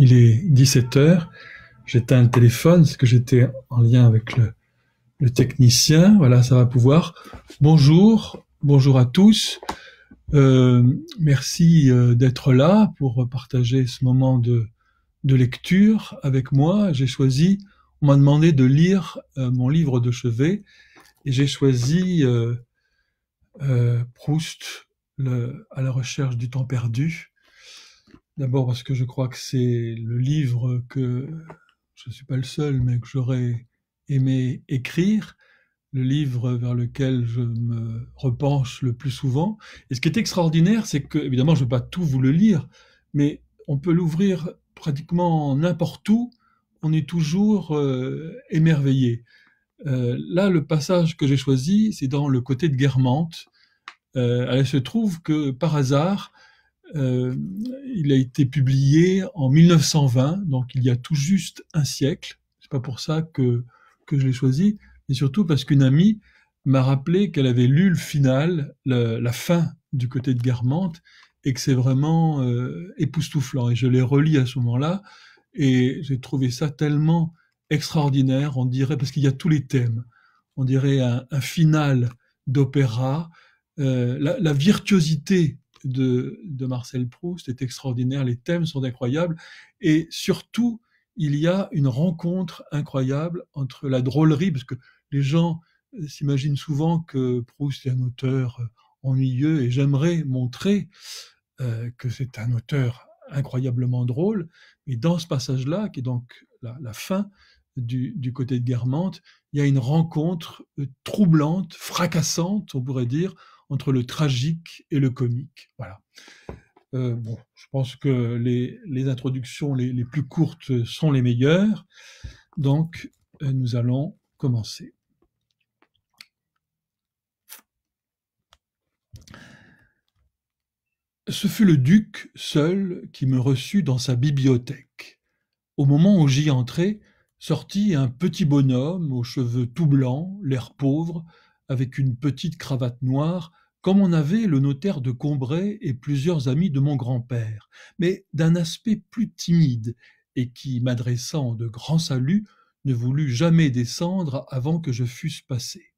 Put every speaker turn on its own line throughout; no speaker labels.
Il est 17 heures. J'éteins le téléphone parce que j'étais en lien avec le technicien. Voilà, ça va pouvoir. Bonjour, bonjour à tous. Merci d'être là pour partager ce moment de lecture avec moi. On m'a demandé de lire mon livre de chevet et j'ai choisi Proust, à la recherche du temps perdu. D'abord parce que je crois que c'est le livre que je ne suis pas le seul, mais que j'aurais aimé écrire, le livre vers lequel je me repenche le plus souvent. Et ce qui est extraordinaire, c'est que, évidemment, je ne vais pas tout vous le lire, mais on peut l'ouvrir pratiquement n'importe où, on est toujours émerveillé. Là, le passage que j'ai choisi, c'est dans le côté de Guermantes. Il se trouve que, par hasard, euh, il a été publié en 1920, donc il y a tout juste un siècle. C'est pas pour ça que je l'ai choisi, mais surtout parce qu'une amie m'a rappelé qu'elle avait lu le final, la fin du côté de Guermantes, et que c'est vraiment époustouflant. Et je l'ai relu à ce moment-là, et j'ai trouvé ça tellement extraordinaire, on dirait, parce qu'il y a tous les thèmes. On dirait un final d'opéra, la virtuosité de Marcel Proust est extraordinaire, les thèmes sont incroyables, et surtout, il y a une rencontre incroyable entre la drôlerie, parce que les gens s'imaginent souvent que Proust est un auteur ennuyeux, et j'aimerais montrer que c'est un auteur incroyablement drôle, et dans ce passage-là, qui est donc la fin du côté de Guermantes, il y a une rencontre troublante, fracassante, on pourrait dire, entre le tragique et le comique. Voilà. Bon, je pense que les introductions les plus courtes sont les meilleures, donc nous allons commencer. Ce fut le duc seul qui me reçut dans sa bibliothèque. Au moment où j'y entrai, sortit un petit bonhomme aux cheveux tout blancs, l'air pauvre, avec une petite cravate noire, comme en avait le notaire de Combray et plusieurs amis de mon grand-père, mais d'un aspect plus timide, et qui, m'adressant de grands saluts, ne voulut jamais descendre avant que je fusse passé.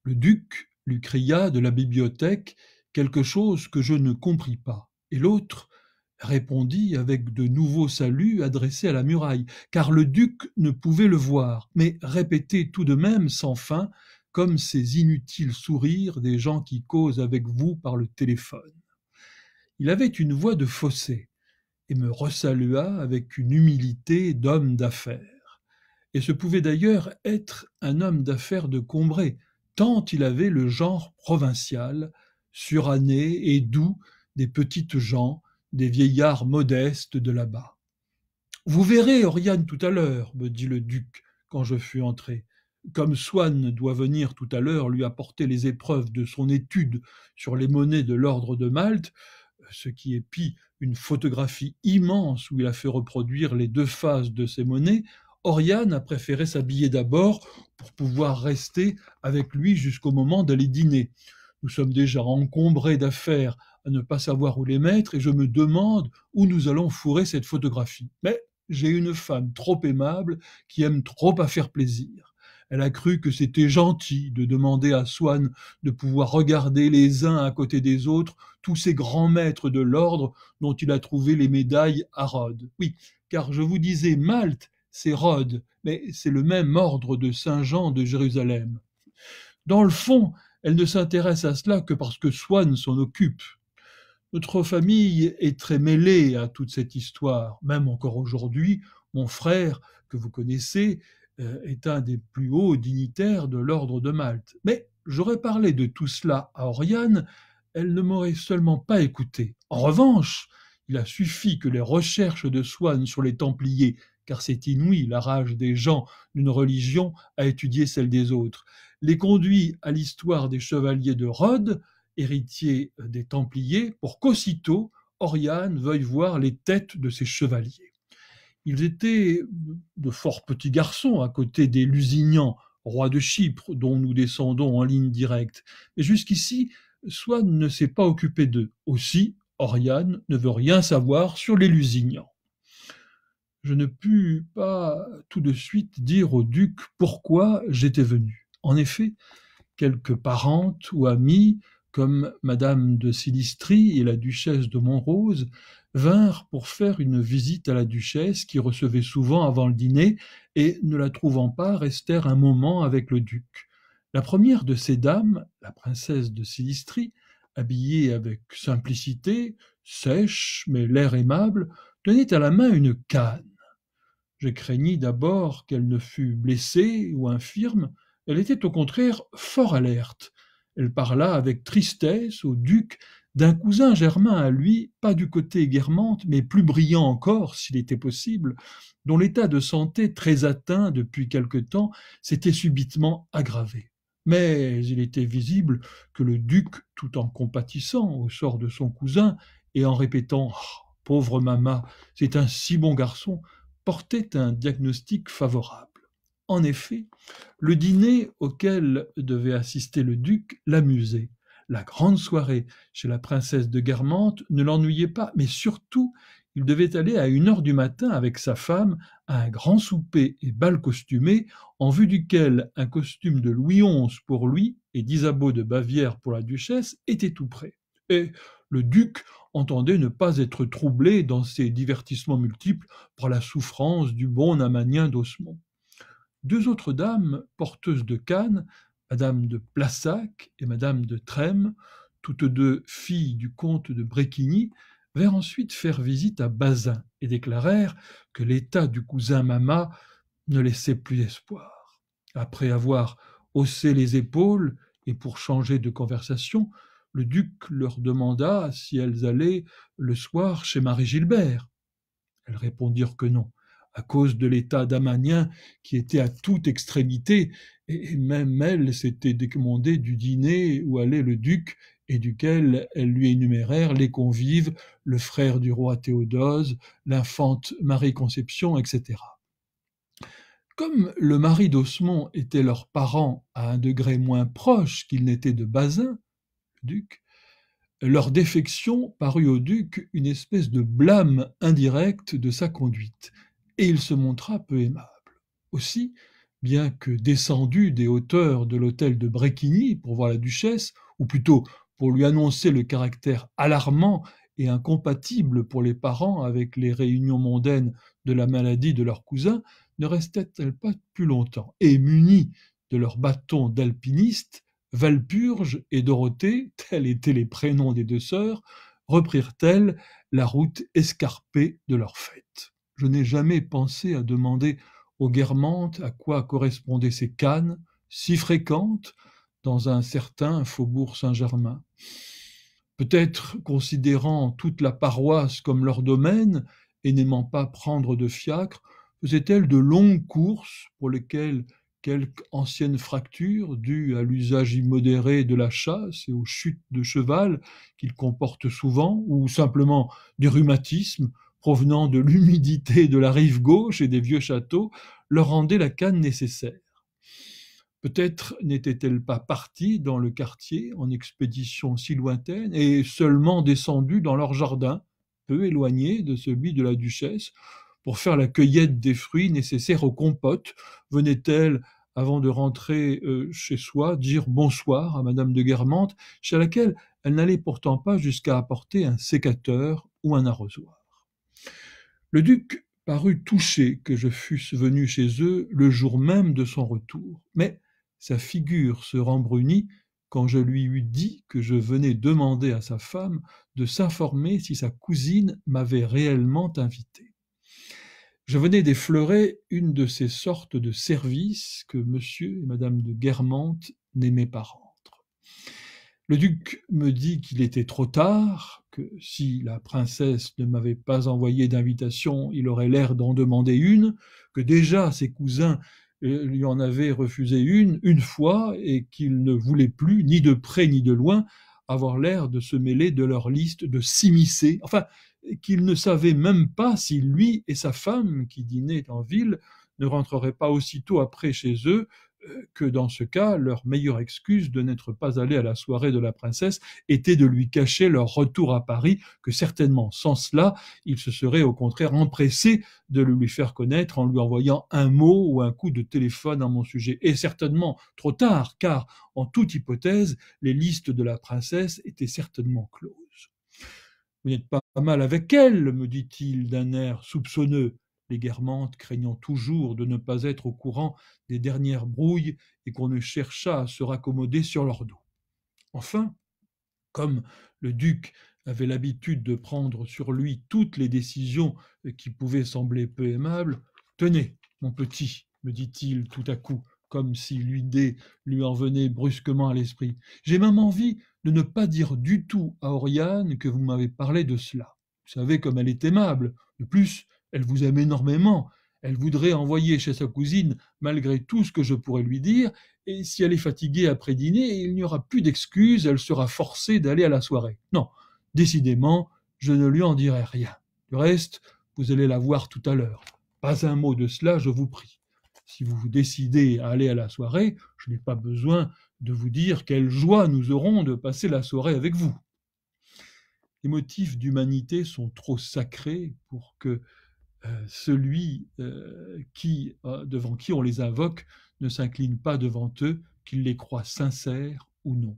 Le duc lui cria de la bibliothèque quelque chose que je ne compris pas, et l'autre répondit avec de nouveaux saluts adressés à la muraille, car le duc ne pouvait le voir, mais répétait tout de même sans fin, comme ces inutiles sourires des gens qui causent avec vous par le téléphone. Il avait une voix de fausset, et me resalua avec une humilité d'homme d'affaires. Et ce pouvait d'ailleurs être un homme d'affaires de Combray, tant il avait le genre provincial, suranné et doux des petites gens, des vieillards modestes de là-bas. Vous verrez, Oriane, tout à l'heure, me dit le duc quand je fus entré. Comme Swann doit venir tout à l'heure lui apporter les épreuves de son étude sur les monnaies de l'ordre de Malte, ce qui épie une photographie immense où il a fait reproduire les deux faces de ces monnaies, Oriane a préféré s'habiller d'abord pour pouvoir rester avec lui jusqu'au moment d'aller dîner. Nous sommes déjà encombrés d'affaires à ne pas savoir où les mettre et je me demande où nous allons fourrer cette photographie. Mais j'ai une femme trop aimable qui aime trop à faire plaisir. Elle a cru que c'était gentil de demander à Swann de pouvoir regarder les uns à côté des autres tous ces grands maîtres de l'ordre dont il a trouvé les médailles à Rhodes. Oui, car je vous disais, Malte, c'est Rhodes, mais c'est le même ordre de Saint-Jean de Jérusalem. Dans le fond, elle ne s'intéresse à cela que parce que Swann s'en occupe. Notre famille est très mêlée à toute cette histoire. Même encore aujourd'hui, mon frère, que vous connaissez, est un des plus hauts dignitaires de l'ordre de Malte. Mais j'aurais parlé de tout cela à Oriane, elle ne m'aurait seulement pas écouté. En revanche, il a suffi que les recherches de Swann sur les Templiers, car c'est inouï la rage des gens d'une religion à étudier celle des autres, les conduit à l'histoire des chevaliers de Rhodes, héritiers des Templiers, pour qu'aussitôt Oriane veuille voir les têtes de ces chevaliers. Ils étaient de fort petits garçons à côté des Lusignans, rois de Chypre, dont nous descendons en ligne directe. Mais jusqu'ici, Swann ne s'est pas occupé d'eux. Aussi, Oriane ne veut rien savoir sur les Lusignans. je ne pus pas tout de suite dire au duc pourquoi j'étais venu. En effet, quelques parentes ou amies, comme madame de Silistrie et la duchesse de Montrose, vinrent pour faire une visite à la duchesse, qui recevait souvent avant le dîner, et, ne la trouvant pas, restèrent un moment avec le duc. La première de ces dames, la princesse de Silistrie, habillée avec simplicité, sèche, mais l'air aimable, tenait à la main une canne. Je craignis d'abord qu'elle ne fût blessée ou infirme. Elle était au contraire fort alerte. Elle parla avec tristesse au duc d'un cousin germain à lui, pas du côté Guermantes, mais plus brillant encore, s'il était possible, dont l'état de santé très atteint depuis quelque temps s'était subitement aggravé. Mais il était visible que le duc, tout en compatissant au sort de son cousin et en répétant « Pauvre Mama, c'est un si bon garçon », portait un diagnostic favorable. En effet, le dîner auquel devait assister le duc l'amusait. La grande soirée chez la princesse de Guermantes ne l'ennuyait pas, mais surtout, il devait aller à 1 heure du matin avec sa femme à un grand souper et bal costumé, en vue duquel un costume de Louis XI pour lui et d'Isabeau de Bavière pour la duchesse était tout prêt. Et le duc entendait ne pas être troublé dans ses divertissements multiples par la souffrance du bon Amanien d'Osmond. 2 autres dames, porteuses de cannes, madame de Plassac et madame de Trêmes, toutes deux filles du comte de Bréquigny, vinrent ensuite faire visite à Bazin et déclarèrent que l'état du cousin Mama ne laissait plus d'espoir. Après avoir haussé les épaules et pour changer de conversation, le duc leur demanda si elles allaient le soir chez Marie-Gilbert. Elles répondirent que non, à cause de l'état d'Amanien qui était à toute extrémité, et même elles s'étaient décommandées du dîner où allait le duc et duquel elles lui énumérèrent les convives, le frère du roi Théodose, l'infante Marie-Conception, etc. Comme le mari d'Osmond était leur parent à un degré moins proche qu'il n'était de Bazin, le duc, leur défection parut au duc une espèce de blâme indirect de sa conduite, et il se montra peu aimable. Aussi, bien que descendu des hauteurs de l'hôtel de Bréquigny pour voir la duchesse, ou plutôt pour lui annoncer le caractère alarmant et incompatible pour les parents avec les réunions mondaines de la maladie de leur cousin, ne restait-elle pas plus longtemps, et munis de leurs bâtons d'alpinistes, Valpurge et Dorothée, tels étaient les prénoms des 2 sœurs, reprirent-elles la route escarpée de leur fête. Je n'ai jamais pensé à demander aux Guermantes à quoi correspondaient ces cannes, si fréquentes dans un certain faubourg Saint-Germain. Peut-être, considérant toute la paroisse comme leur domaine et n'aimant pas prendre de fiacre, faisaient-elles de longues courses pour lesquelles quelque ancienne fracture due à l'usage immodéré de la chasse et aux chutes de cheval qu'il comporte souvent, ou simplement des rhumatismes provenant de l'humidité de la rive gauche et des vieux châteaux, leur rendaient la canne nécessaire. Peut-être n'était-elle pas partie dans le quartier en expédition si lointaine et seulement descendue dans leur jardin, peu éloigné de celui de la duchesse, pour faire la cueillette des fruits nécessaires aux compotes. Venait-elle, avant de rentrer chez soi, dire bonsoir à madame de Guermantes, chez laquelle elle n'allait pourtant pas jusqu'à apporter un sécateur ou un arrosoir. Le duc parut touché que je fusse venu chez eux le jour même de son retour, mais sa figure se rembrunit quand je lui eus dit que je venais demander à sa femme de s'informer si sa cousine m'avait réellement invité. Je venais d'effleurer une de ces sortes de services que monsieur et madame de Guermantes n'aimaient pas rendre. Le duc me dit qu'il était trop tard, que si la princesse ne m'avait pas envoyé d'invitation, il aurait l'air d'en demander une, que déjà ses cousins lui en avaient refusé une fois, et qu'il ne voulait plus, ni de près ni de loin, avoir l'air de se mêler de leur liste de s'immiscer, enfin, qu'il ne savait même pas si lui et sa femme, qui dînaient en ville, ne rentreraient pas aussitôt après chez eux, que dans ce cas, leur meilleure excuse de n'être pas allés à la soirée de la princesse était de lui cacher leur retour à Paris, que certainement, sans cela, il se serait au contraire empressé de le lui faire connaître en lui envoyant un mot ou un coup de téléphone à mon sujet. Et certainement trop tard, car, en toute hypothèse, les listes de la princesse étaient certainement closes. Vous n'êtes pas mal avec elle, me dit-il d'un air soupçonneux, les Guermantes craignant toujours de ne pas être au courant des dernières brouilles et qu'on ne cherchât à se raccommoder sur leur dos. Enfin, comme le duc avait l'habitude de prendre sur lui toutes les décisions qui pouvaient sembler peu aimables, tenez, mon petit, me dit-il tout à coup, comme si l'idée lui en venait brusquement à l'esprit. J'ai même envie de ne pas dire du tout à Oriane que vous m'avez parlé de cela. Vous savez comme elle est aimable. De plus, elle vous aime énormément. Elle voudrait envoyer chez sa cousine malgré tout ce que je pourrais lui dire, et si elle est fatiguée après dîner, il n'y aura plus d'excuses, elle sera forcée d'aller à la soirée. Non, décidément, je ne lui en dirai rien. Du reste, vous allez la voir tout à l'heure. Pas un mot de cela, je vous prie. Si vous vous décidez à aller à la soirée, je n'ai pas besoin de vous dire quelle joie nous aurons de passer la soirée avec vous. Les motifs d'humanité sont trop sacrés pour que celui devant qui on les invoque ne s'incline pas devant eux, qu'il les croit sincères ou non.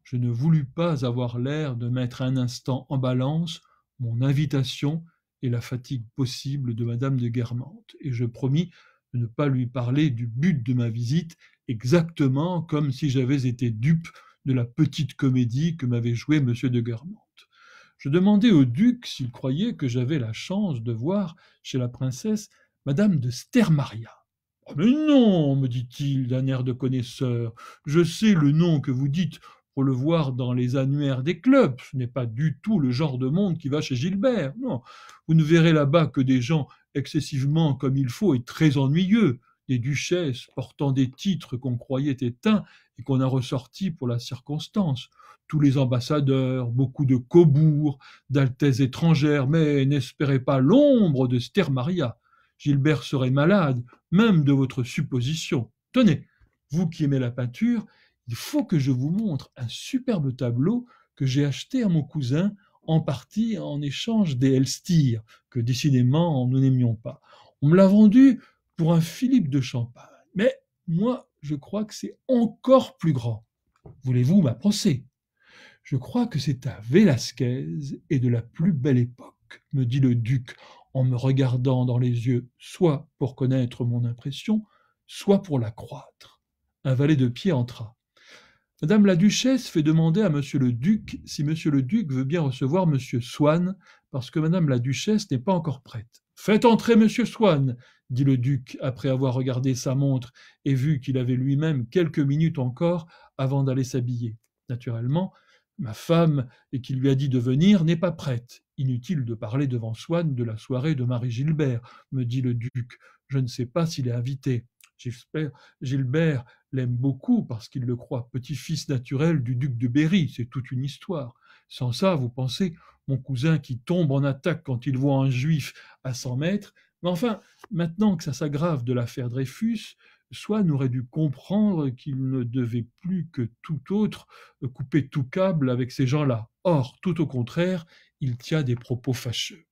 Je ne voulus pas avoir l'air de mettre un instant en balance mon invitation et la fatigue possible de madame de Guermantes, et je promis de ne pas lui parler du but de ma visite, exactement comme si j'avais été dupe de la petite comédie que m'avait jouée monsieur de Guermantes. Je demandai au duc s'il croyait que j'avais la chance de voir chez la princesse madame de Stermaria. Oh, mais non, me dit-il d'un air de connaisseur, je sais le nom que vous dites pour le voir dans les annuaires des clubs. Ce n'est pas du tout le genre de monde qui va chez Gilbert. Non, vous ne verrez là-bas que des gens excessivement comme il faut et très ennuyeux, des duchesses portant des titres qu'on croyait éteints et qu'on a ressortis pour la circonstance. Tous les ambassadeurs, beaucoup de cobourgs, d'altesses étrangères, mais n'espérez pas l'ombre de Stermaria. Gilbert serait malade, même de votre supposition. Tenez, vous qui aimez la peinture, il faut que je vous montre un superbe tableau que j'ai acheté à mon cousin, en partie en échange des Elstir, que décidément nous n'aimions pas. On me l'a vendu pour un Philippe de Champagne. Mais moi, je crois que c'est encore plus grand. Voulez-vous m'approcher? Je crois que c'est un Vélasquez et de la plus belle époque, me dit le duc en me regardant dans les yeux, soit pour connaître mon impression, soit pour la croître. Un valet de pied entra. Madame la duchesse fait demander à monsieur le duc si monsieur le duc veut bien recevoir monsieur Swann, parce que madame la duchesse n'est pas encore prête. Faites entrer monsieur Swann, dit le duc après avoir regardé sa montre et vu qu'il avait lui-même quelques minutes encore avant d'aller s'habiller. Naturellement, ma femme, et qui lui a dit de venir, n'est pas prête. Inutile de parler devant Swann de la soirée de Marie-Gilbert, me dit le duc. Je ne sais pas s'il est invité. J'espère. Gilbert l'aime beaucoup parce qu'il le croit petit-fils naturel du duc de Berry. C'est toute une histoire. Sans ça, vous pensez, mon cousin qui tombe en attaque quand il voit un juif à 100 mètres. Mais enfin, maintenant que ça s'aggrave de l'affaire Dreyfus, Swann aurait dû comprendre qu'il ne devait plus que tout autre couper tout câble avec ces gens-là. Or, tout au contraire, il tient des propos fâcheux.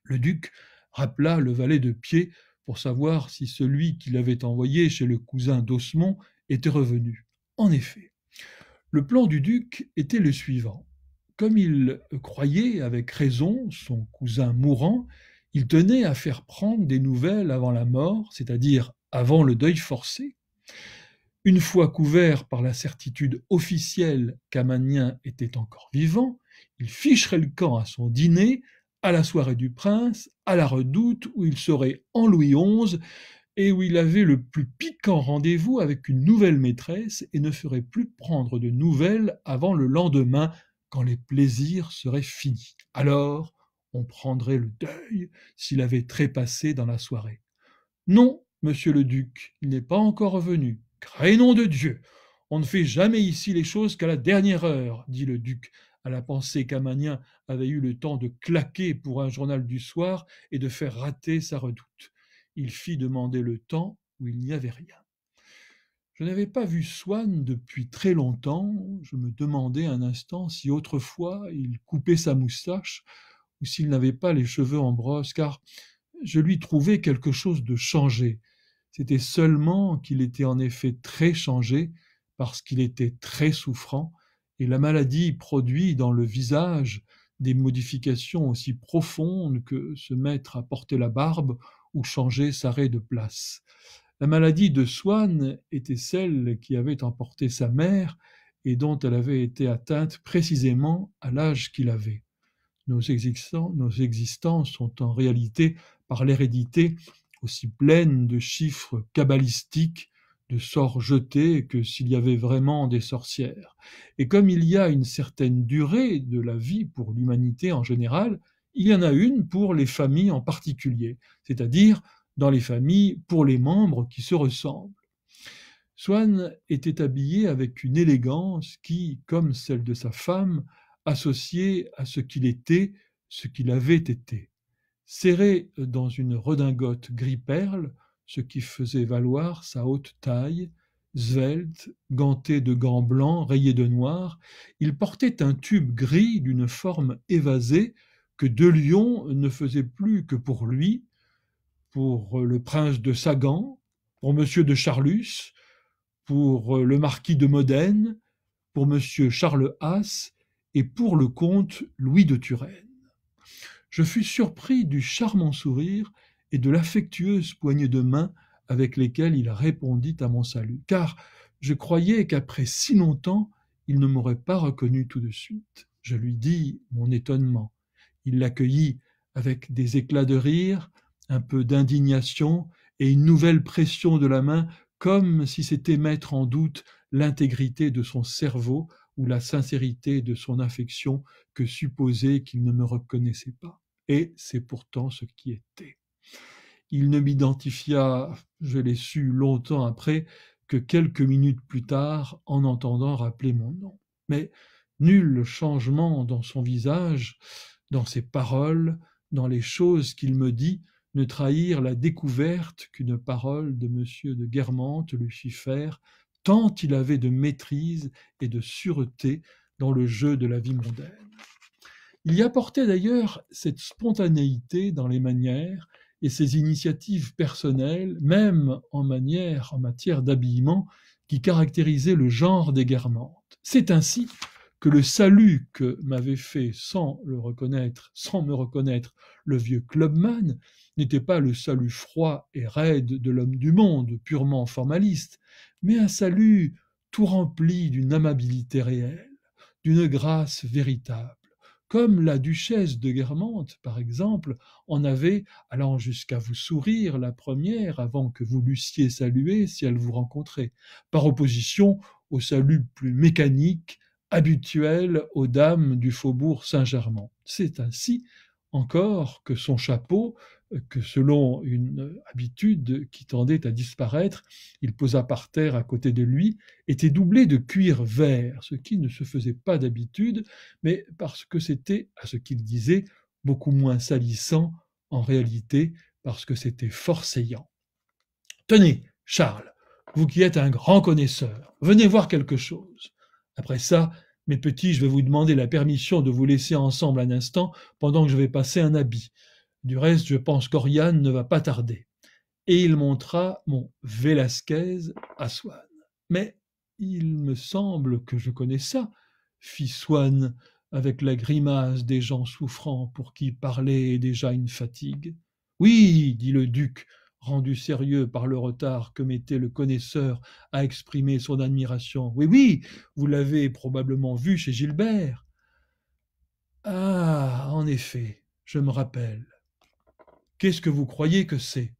Le duc rappela le valet de pied pour savoir si celui qui l'avait envoyé chez le cousin d'Osmond était revenu. En effet, le plan du duc était le suivant. Comme il croyait, avec raison, son cousin mourant, il tenait à faire prendre des nouvelles avant la mort, c'est-à-dire avant le deuil forcé. Une fois couvert par la certitude officielle qu'Amanien était encore vivant, il ficherait le camp à son dîner, à la soirée du prince, à la Redoute, où il serait en Louis XI et où il avait le plus piquant rendez-vous avec une nouvelle maîtresse et ne ferait plus prendre de nouvelles avant le lendemain, quand les plaisirs seraient finis. Alors, on prendrait le deuil s'il avait trépassé dans la soirée. Non, monsieur le duc, il n'est pas encore revenu. Crénom de Dieu, on ne fait jamais ici les choses qu'à la dernière heure, dit le duc, à la pensée qu'Amanien avait eu le temps de claquer pour un journal du soir et de faire rater sa Redoute. Il fit demander le temps où il n'y avait rien. Je n'avais pas vu Swann depuis très longtemps. Je me demandais un instant si autrefois il coupait sa moustache ou s'il n'avait pas les cheveux en brosse, car je lui trouvais quelque chose de changé. C'était seulement qu'il était en effet très changé parce qu'il était très souffrant, et la maladie produit dans le visage des modifications aussi profondes que se mettre à porter la barbe ou changer sa raie de place. La maladie de Swann était celle qui avait emporté sa mère et dont elle avait été atteinte précisément à l'âge qu'il avait. Nos existences sont en réalité, par l'hérédité, aussi pleines de chiffres cabalistiques, de sorts jetés, que s'il y avait vraiment des sorcières. Et comme il y a une certaine durée de la vie pour l'humanité en général, il y en a une pour les familles en particulier, c'est-à-dire dans les familles pour les membres qui se ressemblent. Swann était habillé avec une élégance qui, comme celle de sa femme, associait à ce qu'il était ce qu'il avait été. Serré dans une redingote gris-perle, ce qui faisait valoir sa haute taille, svelte, ganté de gants blancs rayés de noir, il portait un tube gris d'une forme évasée que De Lion ne faisait plus que pour lui, pour le prince de Sagan, pour monsieur de Charlus, pour le marquis de Modène, pour monsieur Charles Haas et pour le comte Louis de Turenne. Je fus surpris du charmant sourire et de l'affectueuse poignée de main avec lesquelles il répondit à mon salut, car je croyais qu'après si longtemps, il ne m'aurait pas reconnu tout de suite. Je lui dis mon étonnement. Il l'accueillit avec des éclats de rire, un peu d'indignation et une nouvelle pression de la main, comme si c'était mettre en doute l'intégrité de son cerveau ou la sincérité de son affection que supposer qu'il ne me reconnaissait pas. Et c'est pourtant ce qui était. Il ne m'identifia, je l'ai su longtemps après, que quelques minutes plus tard, en entendant rappeler mon nom. Mais nul changement dans son visage, dans ses paroles, dans les choses qu'il me dit, ne trahirent la découverte qu'une parole de M. de Guermantes lui fit faire, tant il avait de maîtrise et de sûreté dans le jeu de la vie mondaine. Il y apportait d'ailleurs cette spontanéité dans les manières et ces initiatives personnelles, même en matière d'habillement, qui caractérisaient le genre des Guermantes. C'est ainsi que le salut que m'avait fait sans me reconnaître, le vieux clubman, n'était pas le salut froid et raide de l'homme du monde, purement formaliste, mais un salut tout rempli d'une amabilité réelle, d'une grâce véritable, comme la duchesse de Guermantes, par exemple, en avait, allant jusqu'à vous sourire la première avant que vous l'eussiez saluée si elle vous rencontrait, par opposition au salut plus mécanique, habituel aux dames du faubourg Saint-Germain. C'est ainsi encore que son chapeau, que selon une habitude qui tendait à disparaître, il posa par terre à côté de lui, était doublé de cuir vert, ce qui ne se faisait pas d'habitude, mais parce que c'était, à ce qu'il disait, beaucoup moins salissant en réalité, parce que c'était forcéant. Tenez, Charles, vous qui êtes un grand connaisseur, venez voir quelque chose. Après ça, mes petits, je vais vous demander la permission de vous laisser ensemble un instant pendant que je vais passer un habit. Du reste, je pense qu'Oriane ne va pas tarder. Et il montra mon Vélasquez à Swann. Mais il me semble que je connais ça, fit Swann avec la grimace des gens souffrants pour qui parler est déjà une fatigue. Oui, dit le duc, rendu sérieux par le retard que mettait le connaisseur à exprimer son admiration. Oui, oui, vous l'avez probablement vu chez Gilbert. Ah, en effet, je me rappelle. Qu'est-ce que vous croyez que c'est?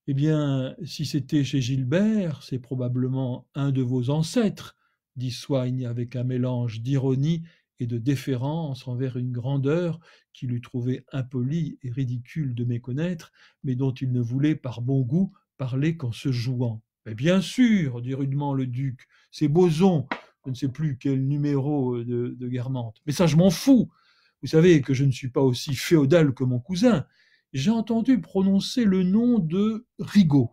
Eh bien, si c'était chez Gilbert, c'est probablement un de vos ancêtres, dit Swann avec un mélange d'ironie et de déférence envers une grandeur qu'il eût trouvé impolie et ridicule de méconnaître, mais dont il ne voulait par bon goût parler qu'en se jouant. Mais bien sûr, dit rudement le duc, c'est Boson, je ne sais plus quel numéro de Guermantes. Mais ça, je m'en fous. Vous savez que je ne suis pas aussi féodal que mon cousin. J'ai entendu prononcer le nom de Rigaud,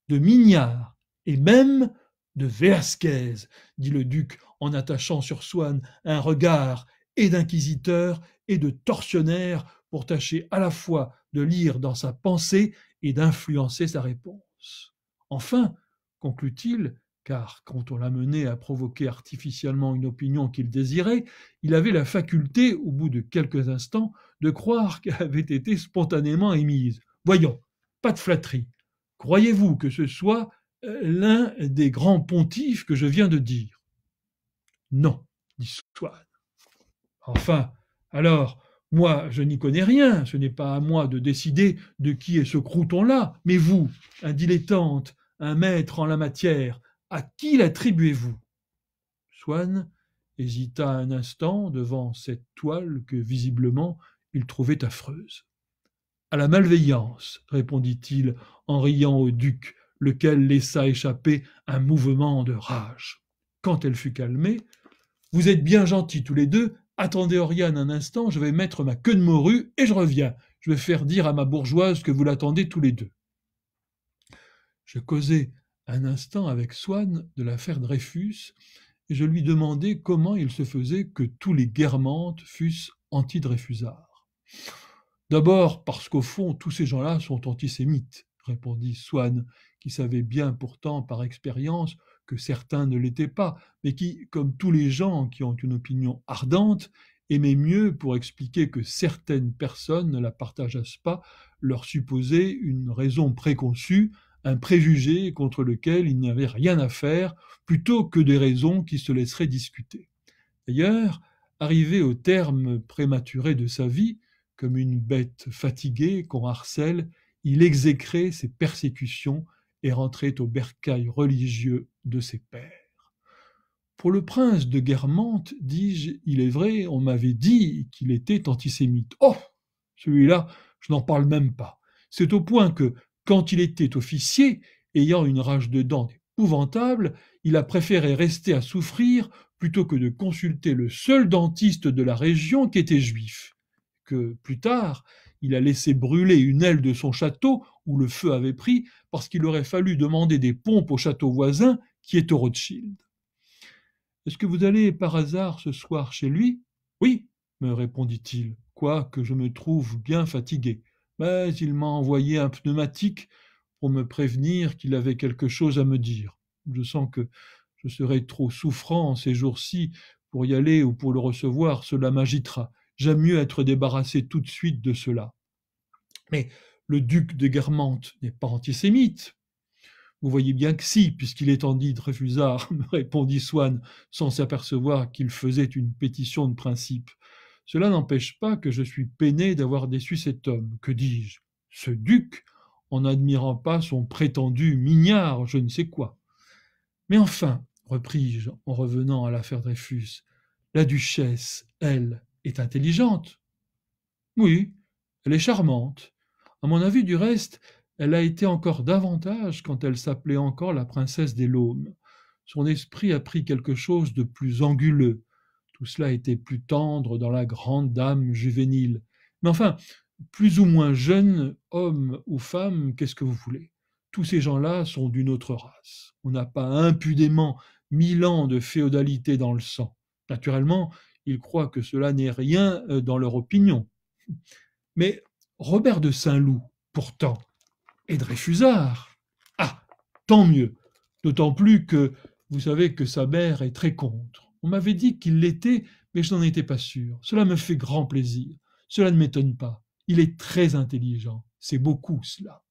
de Mignard, et même de Vélasquez, dit le duc en attachant sur Swann un regard et d'inquisiteur et de tortionnaire pour tâcher à la fois de lire dans sa pensée et d'influencer sa réponse. Enfin, conclut-il, car quand on l'a mené à provoquer artificiellement une opinion qu'il désirait, il avait la faculté, au bout de quelques instants, de croire qu'elle avait été spontanément émise. Voyons, pas de flatterie. Croyez-vous que ce soit l'un des grands pontifes que je viens de dire? Non, dit Swann. Enfin, alors, moi, je n'y connais rien, ce n'est pas à moi de décider de qui est ce crouton-là, mais vous, un dilettante, un maître en la matière, à qui l'attribuez-vous? Swann hésita un instant devant cette toile que visiblement il trouvait affreuse. À la malveillance, répondit-il en riant au duc, lequel laissa échapper un mouvement de rage. Quand elle fut calmée, vous êtes bien gentils tous les deux, attendez Oriane un instant, je vais mettre ma queue de morue et je reviens. Je vais faire dire à ma bourgeoise que vous l'attendez tous les deux. Je causai un instant avec Swann de l'affaire Dreyfus, et je lui demandai comment il se faisait que tous les Guermantes fussent anti-Dreyfusards. D'abord parce qu'au fond, tous ces gens-là sont antisémites, répondit Swann, qui savait bien pourtant par expérience que certains ne l'étaient pas, mais qui, comme tous les gens qui ont une opinion ardente, aimaient mieux, pour expliquer que certaines personnes ne la partageassent pas, leur supposer une raison préconçue, un préjugé contre lequel il n'y avait rien à faire, plutôt que des raisons qui se laisseraient discuter. D'ailleurs, arrivé au terme prématuré de sa vie, comme une bête fatiguée qu'on harcèle, il exécrait ses persécutions et rentrait au bercail religieux de ses pères. Pour le prince de Guermantes, dis-je, il est vrai, on m'avait dit qu'il était antisémite. Oh, celui-là, je n'en parle même pas. C'est au point que, quand il était officier, ayant une rage de dents épouvantable, il a préféré rester à souffrir plutôt que de consulter le seul dentiste de la région qui était juif. Que, plus tard, il a laissé brûler une aile de son château où le feu avait pris parce qu'il aurait fallu demander des pompes au château voisin qui est au Rothschild. Est-ce que vous allez par hasard ce soir chez lui? Oui, me répondit-il, quoique je me trouve bien fatigué. Mais il m'a envoyé un pneumatique pour me prévenir qu'il avait quelque chose à me dire. Je sens que je serai trop souffrant ces jours-ci pour y aller ou pour le recevoir, cela m'agitera. J'aime mieux être débarrassé tout de suite de cela. Mais le duc de Guermantes n'est pas antisémite. Vous voyez bien que si, puisqu'il est anti-Dreyfusard, me répondit Swann, sans s'apercevoir qu'il faisait une pétition de principe. Cela n'empêche pas que je suis peiné d'avoir déçu cet homme. Que dis-je? Ce duc, en n'admirant pas son prétendu mignard, je ne sais quoi. Mais enfin, repris-je en revenant à l'affaire Dreyfus, la duchesse, elle, est intelligente. Oui, elle est charmante. À mon avis, du reste, elle a été encore davantage quand elle s'appelait encore la princesse des Laumes. Son esprit a pris quelque chose de plus anguleux. Tout cela était plus tendre dans la grande dame juvénile. Mais enfin, plus ou moins jeune, homme ou femme, qu'est-ce que vous voulez? Tous ces gens-là sont d'une autre race. On n'a pas impudemment 1000 ans de féodalité dans le sang. Naturellement, ils croient que cela n'est rien dans leur opinion. Mais Robert de Saint-Loup, pourtant, est Dreyfusard. Ah, tant mieux. D'autant plus que vous savez que sa mère est très contre. On m'avait dit qu'il l'était, mais je n'en étais pas sûr. Cela me fait grand plaisir. Cela ne m'étonne pas. Il est très intelligent. C'est beaucoup cela.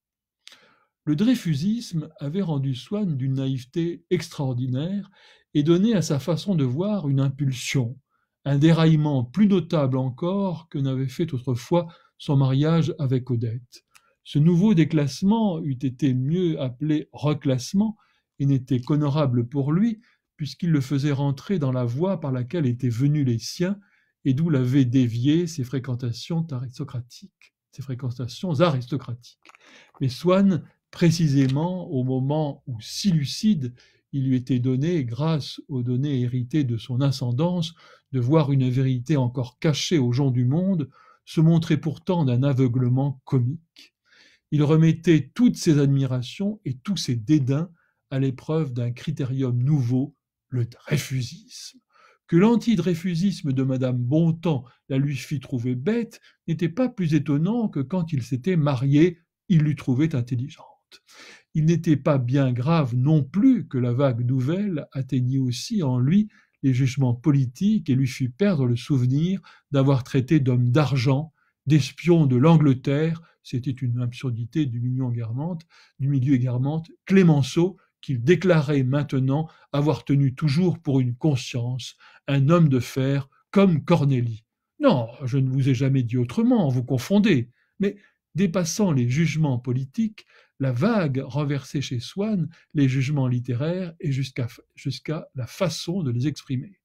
Le dreyfusisme avait rendu Swann d'une naïveté extraordinaire et donné à sa façon de voir une impulsion, un déraillement plus notable encore que n'avait fait autrefois son mariage avec Odette. Ce nouveau déclassement eût été mieux appelé reclassement et n'était qu'honorable pour lui, puisqu'il le faisait rentrer dans la voie par laquelle étaient venus les siens et d'où l'avaient dévié ses fréquentations aristocratiques. Mais Swann, précisément au moment où, si lucide, il lui était donné, grâce aux données héritées de son ascendance, de voir une vérité encore cachée aux gens du monde, se montrait pourtant d'un aveuglement comique. Il remettait toutes ses admirations et tous ses dédains à l'épreuve d'un critérium nouveau, le dreyfusisme. Que l'antidreyfusisme de Madame Bontemps la lui fit trouver bête n'était pas plus étonnant que quand il s'était marié, il l'eût trouvée intelligente. Il n'était pas bien grave non plus que la vague nouvelle atteignît aussi en lui les jugements politiques et lui fit perdre le souvenir d'avoir traité d'homme d'argent, d'espion de l'Angleterre, c'était une absurdité du milieu Guermantes, Clémenceau, qu'il déclarait maintenant avoir tenu toujours pour une conscience, un homme de fer comme Cornélie. Non, je ne vous ai jamais dit autrement, vous confondez. Mais dépassant les jugements politiques, la vague renversait chez Swann les jugements littéraires et jusqu'à la façon de les exprimer.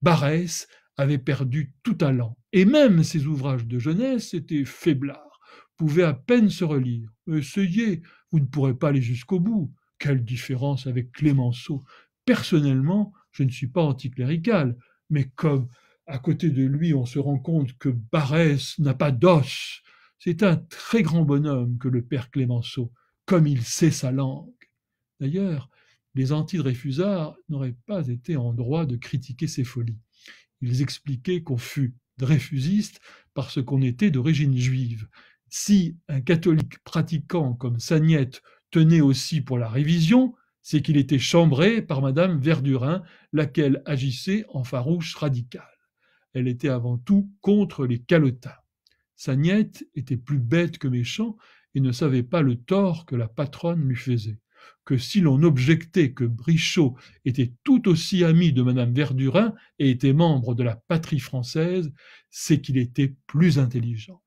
Barrès avait perdu tout talent, et même ses ouvrages de jeunesse étaient faiblards, pouvaient à peine se relire. Essayez, vous ne pourrez pas aller jusqu'au bout. Quelle différence avec Clémenceau. Personnellement, je ne suis pas anticlérical, mais comme à côté de lui on se rend compte que Barrès n'a pas d'os, c'est un très grand bonhomme que le père Clémenceau, comme il sait sa langue. D'ailleurs, les anti-Dreyfusards n'auraient pas été en droit de critiquer ses folies. Ils expliquaient qu'on fut dreyfusiste parce qu'on était d'origine juive. Si un catholique pratiquant comme Sagnette tenait aussi pour la révision, c'est qu'il était chambré par Madame Verdurin, laquelle agissait en farouche radicale. Elle était avant tout contre les calotins. Sagnette était plus bête que méchant et ne savait pas le tort que la patronne lui faisait. Que si l'on objectait que Brichot était tout aussi ami de Madame Verdurin et était membre de la patrie française, c'est qu'il était plus intelligent.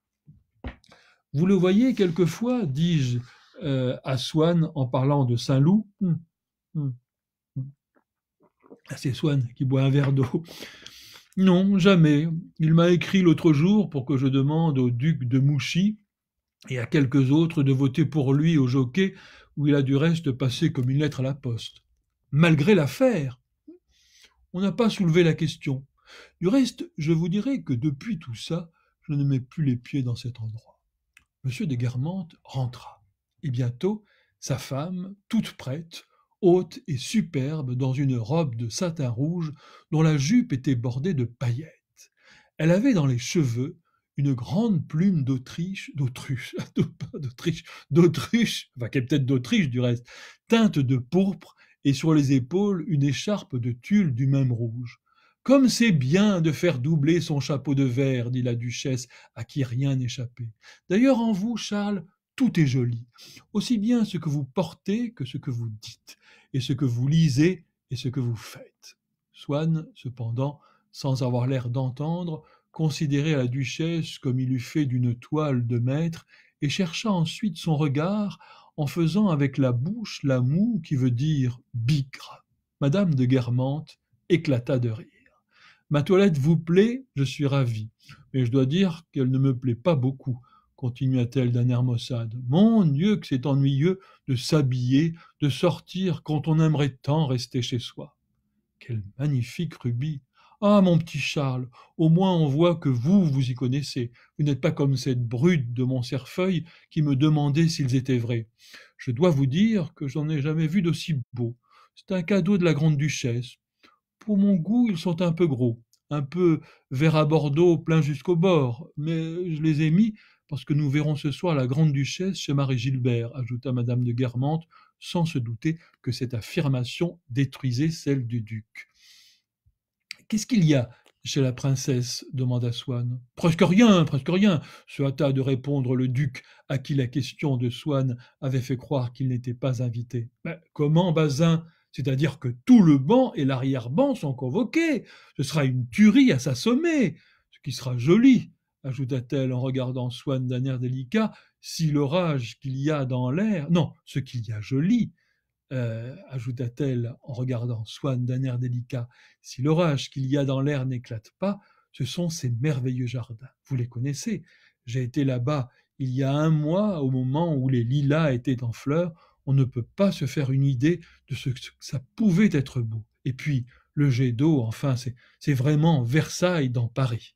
Vous le voyez quelquefois, dis-je à Swann en parlant de Saint-Loup. C'est Swann qui boit un verre d'eau. Non, jamais. Il m'a écrit l'autre jour pour que je demande au duc de Mouchy et à quelques autres de voter pour lui au jockey, où il a du reste passé comme une lettre à la poste. Malgré l'affaire, on n'a pas soulevé la question. Du reste, je vous dirai que depuis tout ça, je ne mets plus les pieds dans cet endroit. Monsieur de Guermantes rentra, et bientôt, sa femme, toute prête, haute et superbe dans une robe de satin rouge dont la jupe était bordée de paillettes. Elle avait dans les cheveux une grande plume d'autruche, enfin qui est peut-être d'Autriche du reste, teinte de pourpre, et sur les épaules une écharpe de tulle du même rouge. Comme c'est bien de faire doubler son chapeau de verre, dit la duchesse, à qui rien n'échappait. D'ailleurs, en vous, Charles, tout est joli, aussi bien ce que vous portez que ce que vous dites, et ce que vous lisez et ce que vous faites. Swann, cependant, sans avoir l'air d'entendre, considérait la duchesse comme il eût fait d'une toile de maître, et chercha ensuite son regard en faisant avec la bouche la moue qui veut dire bigre. Madame de Guermantes éclata de rire. Ma toilette vous plaît, je suis ravi, mais je dois dire qu'elle ne me plaît pas beaucoup, continua-t-elle d'un air maussade. Mon Dieu, que c'est ennuyeux de s'habiller, de sortir quand on aimerait tant rester chez soi. Quel magnifique rubis! Ah, mon petit Charles, au moins on voit que vous y connaissez. Vous n'êtes pas comme cette brute de Montcerfeuil qui me demandait s'ils étaient vrais. Je dois vous dire que j'en ai jamais vu d'aussi beaux. C'est un cadeau de la grande duchesse. Pour mon goût, ils sont un peu gros, un peu vert à Bordeaux plein jusqu'au bord, mais je les ai mis parce que nous verrons ce soir la grande duchesse chez Marie Gilbert, ajouta madame de Guermantes, sans se douter que cette affirmation détruisait celle du duc. Qu'est-ce qu'il y a chez la princesse demanda Swann. Presque rien, se hâta de répondre le duc, à qui la question de Swann avait fait croire qu'il n'était pas invité. Comment, Bazin? C'est-à-dire que tout le banc et l'arrière-banc sont convoqués. Ce sera une tuerie à s'assommer, ce qui sera joli, ajouta-t-elle en regardant Swann d'un air délicat, si l'orage qu'il y a dans l'air... Non, ce qu'il y a joli, ajouta-t-elle en regardant Swann d'un air délicat, si l'orage qu'il y a dans l'air n'éclate pas, ce sont ces merveilleux jardins. Vous les connaissez. J'ai été là-bas il y a 1 mois, au moment où les lilas étaient en fleurs. On ne peut pas se faire une idée de ce que ça pouvait être beau. Et puis, le jet d'eau, enfin, c'est vraiment Versailles dans Paris.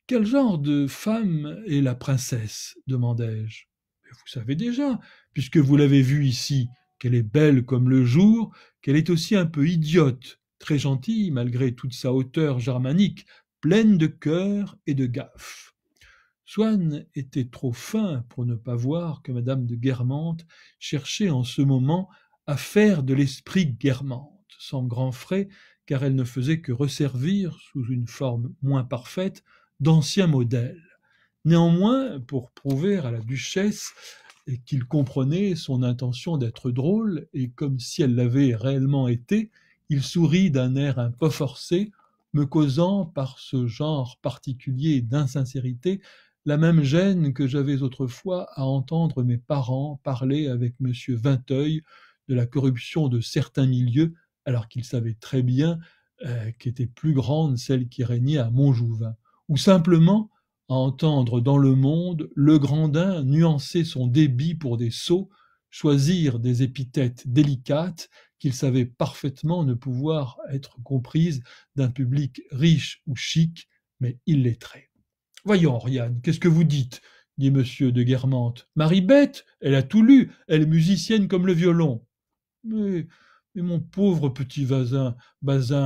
Quel genre de femme est la princesse? Demandai-je. Vous savez déjà, puisque vous l'avez vue ici. qu'elle est belle comme le jour, qu'elle est aussi un peu idiote, très gentille malgré toute sa hauteur germanique, pleine de cœur et de gaffe. Swann était trop fin pour ne pas voir que madame de Guermantes cherchait en ce moment à faire de l'esprit Guermantes, sans grands frais, car elle ne faisait que resservir, sous une forme moins parfaite, d'anciens modèles. Néanmoins, pour prouver à la duchesse qu'il comprenait son intention d'être drôle, et comme si elle l'avait réellement été, il sourit d'un air un peu forcé, me causant par ce genre particulier d'insincérité la même gêne que j'avais autrefois à entendre mes parents parler avec M. Vinteuil de la corruption de certains milieux, alors qu'ils savaient très bien qu'était plus grande celle qui régnait à Montjouvin, ou simplement à entendre dans le monde le Grandin nuancer son débit pour des sots, choisir des épithètes délicates qu'il savait parfaitement ne pouvoir être comprises d'un public riche ou chic, mais illettré. Voyons, Oriane, qu'est-ce que vous dites? Dit monsieur de Guermantes. Marie bête, elle a tout lu, elle est musicienne comme le violon. Mais, mais mon pauvre petit Bazin,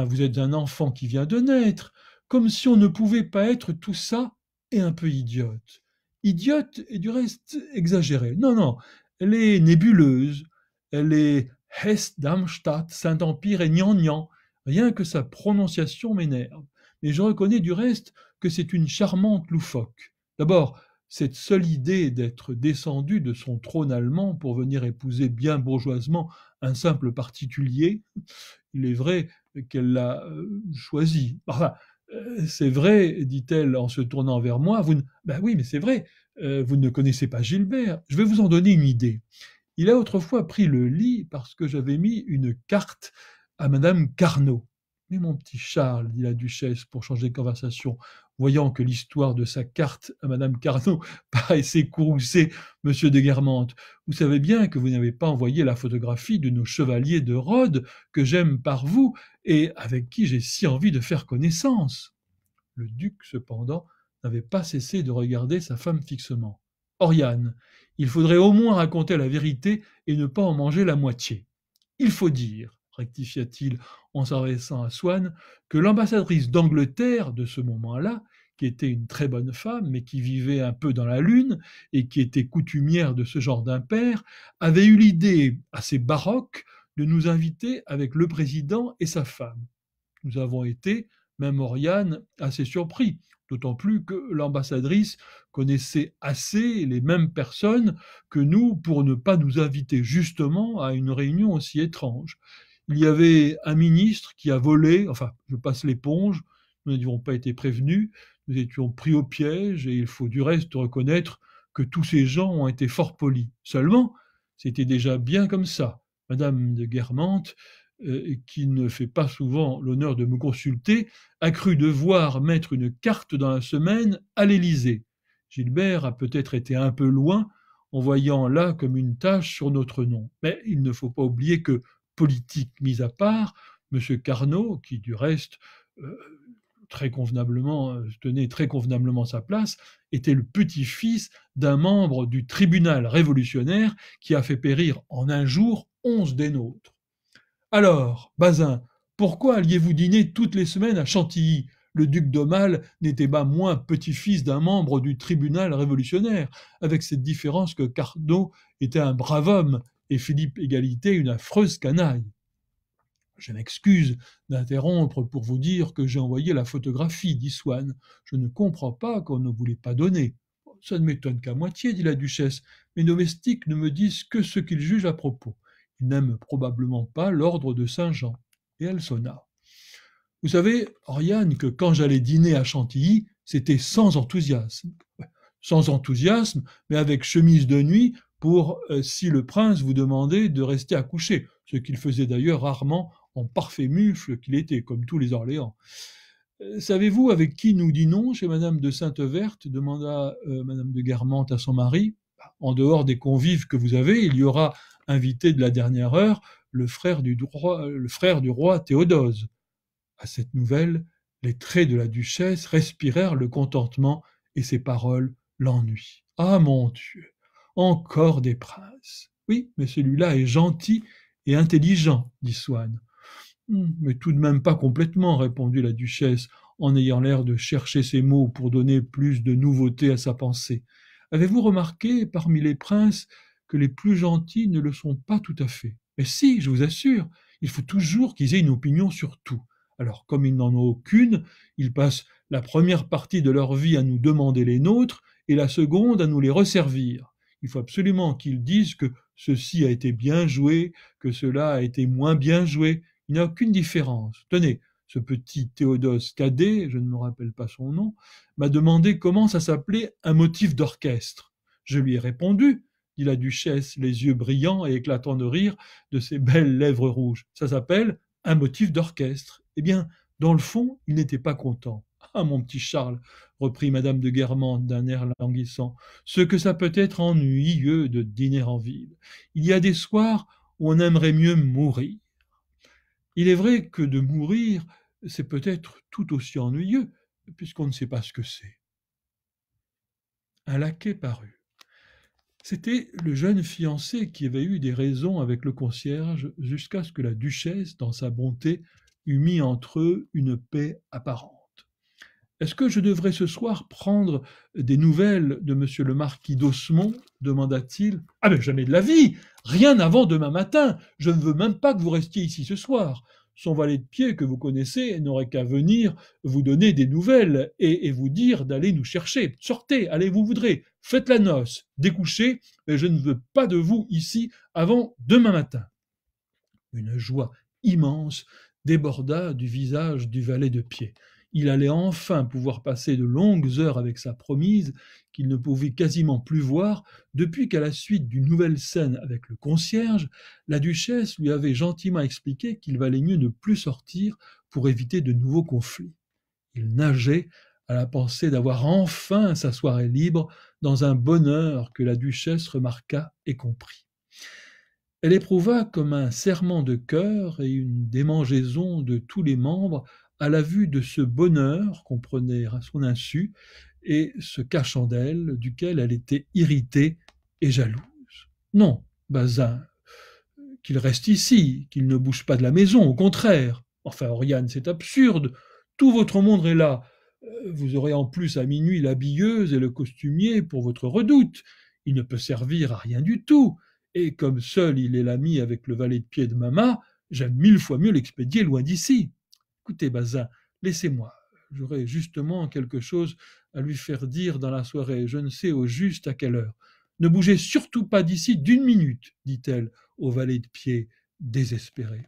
vous êtes un enfant qui vient de naître, comme si on ne pouvait pas être tout ça et un peu idiote. Idiote et du reste exagérée. Non, non, elle est nébuleuse, elle est Hesse, Darmstadt, Saint-Empire et Gnangnan. Rien que sa prononciation m'énerve. Mais je reconnais du reste que c'est une charmante loufoque. D'abord, cette seule idée d'être descendue de son trône allemand pour venir épouser bien bourgeoisement un simple particulier, il est vrai qu'elle l'a choisi. Enfin, c'est vrai, dit-elle en se tournant vers moi, ben oui, mais c'est vrai, vous ne connaissez pas Gilbert. Je vais vous en donner une idée. Il a autrefois pris le lit parce que j'avais mis une carte à madame Carnot. Mais mon petit Charles, dit la duchesse pour changer de conversation, voyant que l'histoire de sa carte à madame Carnot paraissait courroucer monsieur de Guermantes, vous savez bien que vous n'avez pas envoyé la photographie de nos chevaliers de Rhodes que j'aime par vous et avec qui j'ai si envie de faire connaissance. Le duc, cependant, n'avait pas cessé de regarder sa femme fixement. Oriane, il faudrait au moins raconter la vérité et ne pas en manger la moitié. Il faut dire, rectifia-t-il en s'adressant à Swann, que l'ambassadrice d'Angleterre de ce moment-là, qui était une très bonne femme, mais qui vivait un peu dans la lune et qui était coutumière de ce genre d'impair, avait eu l'idée assez baroque de nous inviter avec le président et sa femme. Nous avons été, même Oriane, assez surpris, d'autant plus que l'ambassadrice connaissait assez les mêmes personnes que nous pour ne pas nous inviter justement à une réunion aussi étrange. Il y avait un ministre qui a volé, enfin, je passe l'éponge, nous n'avions pas été prévenus, nous étions pris au piège, et il faut du reste reconnaître que tous ces gens ont été fort polis. Seulement, c'était déjà bien comme ça. Madame de Guermantes, qui ne fait pas souvent l'honneur de me consulter, a cru devoir mettre une carte dans la semaine à l'Élysée. Gilbert a peut-être été un peu loin en voyant là comme une tache sur notre nom. Mais il ne faut pas oublier que, politique mise à part, M. Carnot, qui du reste tenait très convenablement sa place, était le petit-fils d'un membre du tribunal révolutionnaire qui a fait périr en un jour 11 des nôtres. Alors, Bazin, pourquoi alliez-vous dîner toutes les semaines à Chantilly? Le duc d'Aumale n'était pas moins petit-fils d'un membre du tribunal révolutionnaire, avec cette différence que Carnot était un brave homme et Philippe Égalité une affreuse canaille. Je m'excuse d'interrompre pour vous dire que j'ai envoyé la photographie, dit Swann. Je ne comprends pas qu'on ne vous l'ait pas donnée. Ça ne m'étonne qu'à moitié, dit la duchesse. Mes domestiques ne me disent que ce qu'ils jugent à propos. Ils n'aiment probablement pas l'ordre de Saint-Jean. Et elle sonna. Vous savez, Oriane, que quand j'allais dîner à Chantilly, c'était sans enthousiasme. Sans enthousiasme, mais avec chemise de nuit pour si le prince vous demandait de rester à coucher, ce qu'il faisait d'ailleurs rarement en parfait mufle qu'il était, comme tous les Orléans. Savez-vous avec qui nous dînons chez madame de Sainte-Verte demanda madame de Guermantes à son mari. En dehors des convives que vous avez, il y aura invité de la dernière heure le frère du roi Théodose. À cette nouvelle, les traits de la duchesse respirèrent le contentement et ses paroles l'ennui. Ah mon Dieu, encore des princes. Oui, mais celui-là est gentil et intelligent, dit Swann. Mais tout de même pas complètement, répondit la duchesse, en ayant l'air de chercher ses mots pour donner plus de nouveauté à sa pensée. Avez-vous remarqué, parmi les princes, que les plus gentils ne le sont pas tout à fait? Mais si, je vous assure, il faut toujours qu'ils aient une opinion sur tout. Alors, comme ils n'en ont aucune, ils passent la première partie de leur vie à nous demander les nôtres et la seconde à nous les resservir. Il faut absolument qu'ils disent que ceci a été bien joué, que cela a été moins bien joué. Il n'y a aucune différence. Tenez, ce petit Théodose Cadet, je ne me rappelle pas son nom, m'a demandé comment ça s'appelait un motif d'orchestre. Je lui ai répondu, dit la duchesse, les yeux brillants et éclatant de rire de ses belles lèvres rouges. Ça s'appelle un motif d'orchestre. Eh bien, dans le fond, il n'était pas content. Ah, mon petit Charles, reprit madame de Guermantes d'un air languissant, ce que ça peut être ennuyeux de dîner en ville. Il y a des soirs où on aimerait mieux mourir. Il est vrai que de mourir, c'est peut-être tout aussi ennuyeux, puisqu'on ne sait pas ce que c'est. Un laquais parut. C'était le jeune fiancé qui avait eu des raisons avec le concierge jusqu'à ce que la duchesse, dans sa bonté, eût mis entre eux une paix apparente. Est-ce que je devrais ce soir prendre des nouvelles de monsieur le marquis d'Osmond demanda-t-il. Ah mais jamais de la vie. Rien avant demain matin. Je ne veux même pas que vous restiez ici ce soir. Son valet de pied que vous connaissez n'aurait qu'à venir vous donner des nouvelles et vous dire d'aller nous chercher. Sortez, allez vous voudrez, faites la noce, découchez, mais je ne veux pas de vous ici avant demain matin. Une joie immense déborda du visage du valet de pied. Il allait enfin pouvoir passer de longues heures avec sa promise, qu'il ne pouvait quasiment plus voir, depuis qu'à la suite d'une nouvelle scène avec le concierge, la duchesse lui avait gentiment expliqué qu'il valait mieux ne plus sortir pour éviter de nouveaux conflits. Il nageait à la pensée d'avoir enfin sa soirée libre dans un bonheur que la duchesse remarqua et comprit. Elle éprouva comme un serrement de cœur et une démangeaison de tous les membres à la vue de ce bonheur qu'on prenait à son insu et ce cachant d'elle, duquel elle était irritée et jalouse. Non, Bazin, qu'il reste ici, qu'il ne bouge pas de la maison, au contraire. Enfin, Oriane, c'est absurde. Tout votre monde est là. Vous aurez en plus à minuit l'habilleuse et le costumier pour votre redoute. Il ne peut servir à rien du tout. Et comme seul il est l'ami avec le valet de pied de Mama, j'aime 1000 fois mieux l'expédier loin d'ici. Écoutez, Bazin, laissez-moi. J'aurai justement quelque chose à lui faire dire dans la soirée. Je ne sais au juste à quelle heure. Ne bougez surtout pas d'ici d'une minute, dit-elle au valet de pied, désespéré.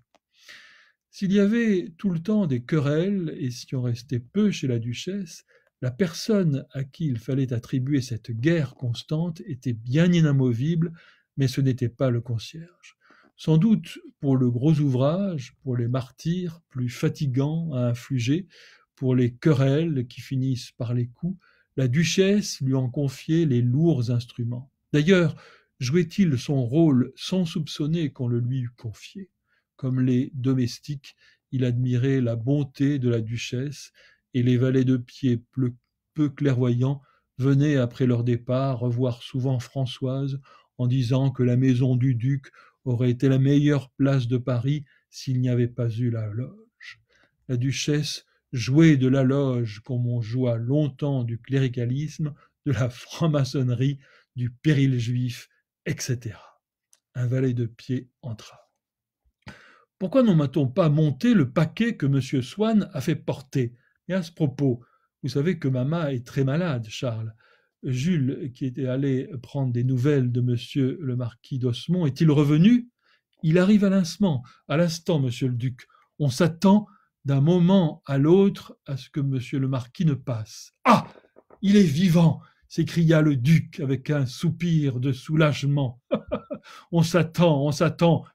S'il y avait tout le temps des querelles, et si on restait peu chez la duchesse, la personne à qui il fallait attribuer cette guerre constante était bien inamovible, mais ce n'était pas le concierge. Sans doute pour le gros ouvrage, pour les martyrs plus fatigants à infliger, pour les querelles qui finissent par les coups, la duchesse lui en confiait les lourds instruments. D'ailleurs, jouait-il son rôle sans soupçonner qu'on le lui eût confié? Comme les domestiques, il admirait la bonté de la duchesse, et les valets de pied peu clairvoyants venaient après leur départ revoir souvent Françoise en disant que la maison du duc aurait été la meilleure place de Paris s'il n'y avait pas eu la loge. La duchesse jouait de la loge comme on joua longtemps du cléricalisme, de la franc-maçonnerie, du péril juif, etc. Un valet de pied entra. Pourquoi n'en m'a-t-on pas monté le paquet que M. Swann a fait porter? Et à ce propos, vous savez que Mama est très malade, Charles. Jules, qui était allé prendre des nouvelles de M. le marquis d'Osmond, est-il revenu? Il arrive à l'instant, monsieur le duc. On s'attend d'un moment à l'autre à ce que monsieur le marquis ne passe. Ah! Il est vivant! S'écria le duc avec un soupir de soulagement. On s'attend,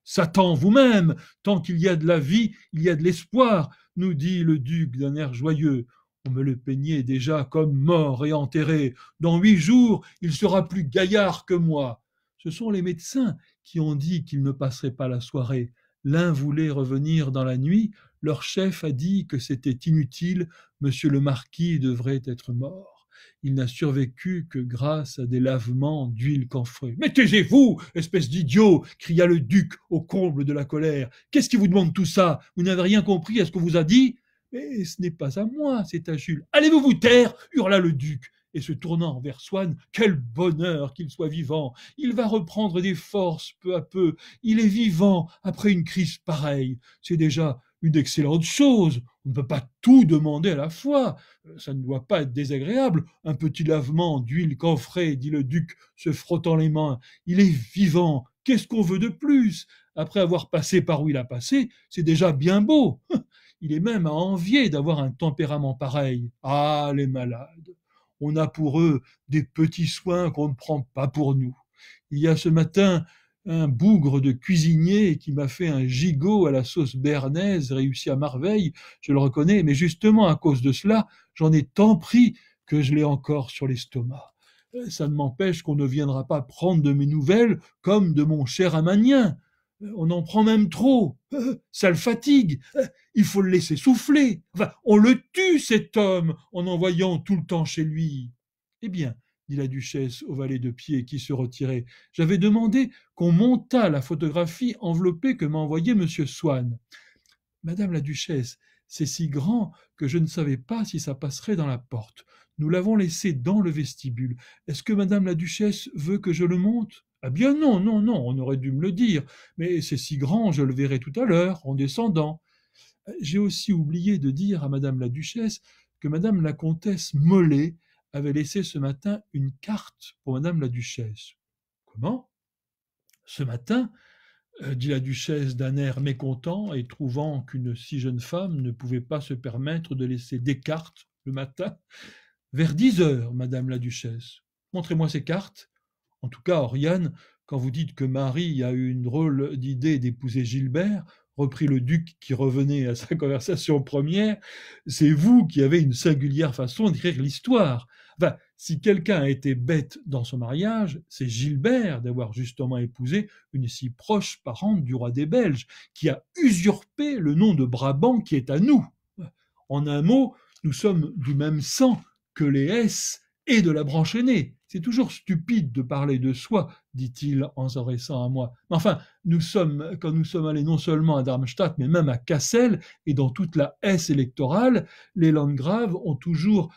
Satan vous-même, tant qu'il y a de la vie, il y a de l'espoir, nous dit le duc d'un air joyeux. On me le peignait déjà comme mort et enterré. Dans 8 jours, il sera plus gaillard que moi. Ce sont les médecins qui ont dit qu'il ne passerait pas la soirée. L'un voulait revenir dans la nuit, leur chef a dit que c'était inutile, monsieur le marquis devrait être mort. il n'a survécu que grâce à des lavements d'huile camphrée. « Mais taisez-vous, espèce d'idiot !» cria le duc au comble de la colère. « Qu'est-ce qui vous demande tout ça? Vous n'avez rien compris à ce qu'on vous a dit ?»« Mais ce n'est pas à moi, c'est à Jules. »« Allez-vous vous taire ?» hurla le duc. Et se tournant vers Swann, « Quel bonheur qu'il soit vivant! Il va reprendre des forces peu à peu. Il est vivant après une crise pareille. C'est déjà une excellente chose. On ne peut pas tout demander à la fois. Ça ne doit pas être désagréable. Un petit lavement d'huile camphrée, dit le duc, se frottant les mains. Il est vivant. Qu'est-ce qu'on veut de plus? Après avoir passé par où il a passé, c'est déjà bien beau. Il est même à envier d'avoir un tempérament pareil. Ah, les malades! On a pour eux des petits soins qu'on ne prend pas pour nous. Il y a ce matin un bougre de cuisinier qui m'a fait un gigot à la sauce béarnaise réussi à merveille, je le reconnais, mais justement à cause de cela, j'en ai tant pris que je l'ai encore sur l'estomac. Ça ne m'empêche qu'on ne viendra pas prendre de mes nouvelles comme de mon cher Amanien. On en prend même trop. Ça le fatigue. Il faut le laisser souffler. Enfin, on le tue, cet homme, en envoyant tout le temps chez lui. Eh bien, dit la duchesse au valet de pied qui se retirait, j'avais demandé qu'on montât la photographie enveloppée que m'a envoyée M. Swann. Madame la duchesse, c'est si grand que je ne savais pas si ça passerait dans la porte. Nous l'avons laissé dans le vestibule. Est-ce que madame la duchesse veut que je le monte? Ah bien non, non, non, on aurait dû me le dire. Mais c'est si grand, je le verrai tout à l'heure, en descendant. J'ai aussi oublié de dire à madame la duchesse que madame la comtesse Molé avait laissé ce matin une carte pour madame la duchesse. Comment? Ce matin, dit la duchesse d'un air mécontent et trouvant qu'une si jeune femme ne pouvait pas se permettre de laisser des cartes le matin. Vers 10 heures, madame la duchesse. Montrez-moi ces cartes. En tout cas, Oriane, quand vous dites que Marie a eu une drôle d'idée d'épouser Gilbert, reprit le duc qui revenait à sa conversation première, c'est vous qui avez une singulière façon d'écrire l'histoire. Enfin, si quelqu'un a été bête dans son mariage, c'est Gilbert d'avoir justement épousé une si proche parente du roi des Belges, qui a usurpé le nom de Brabant qui est à nous. En un mot, nous sommes du même sang que les S et de la branche aînée. C'est toujours stupide de parler de soi, dit-il en s'adressant à moi. Mais enfin, quand nous sommes allés non seulement à Darmstadt, mais même à Cassel, et dans toute la Hesse électorale, les landgraves ont toujours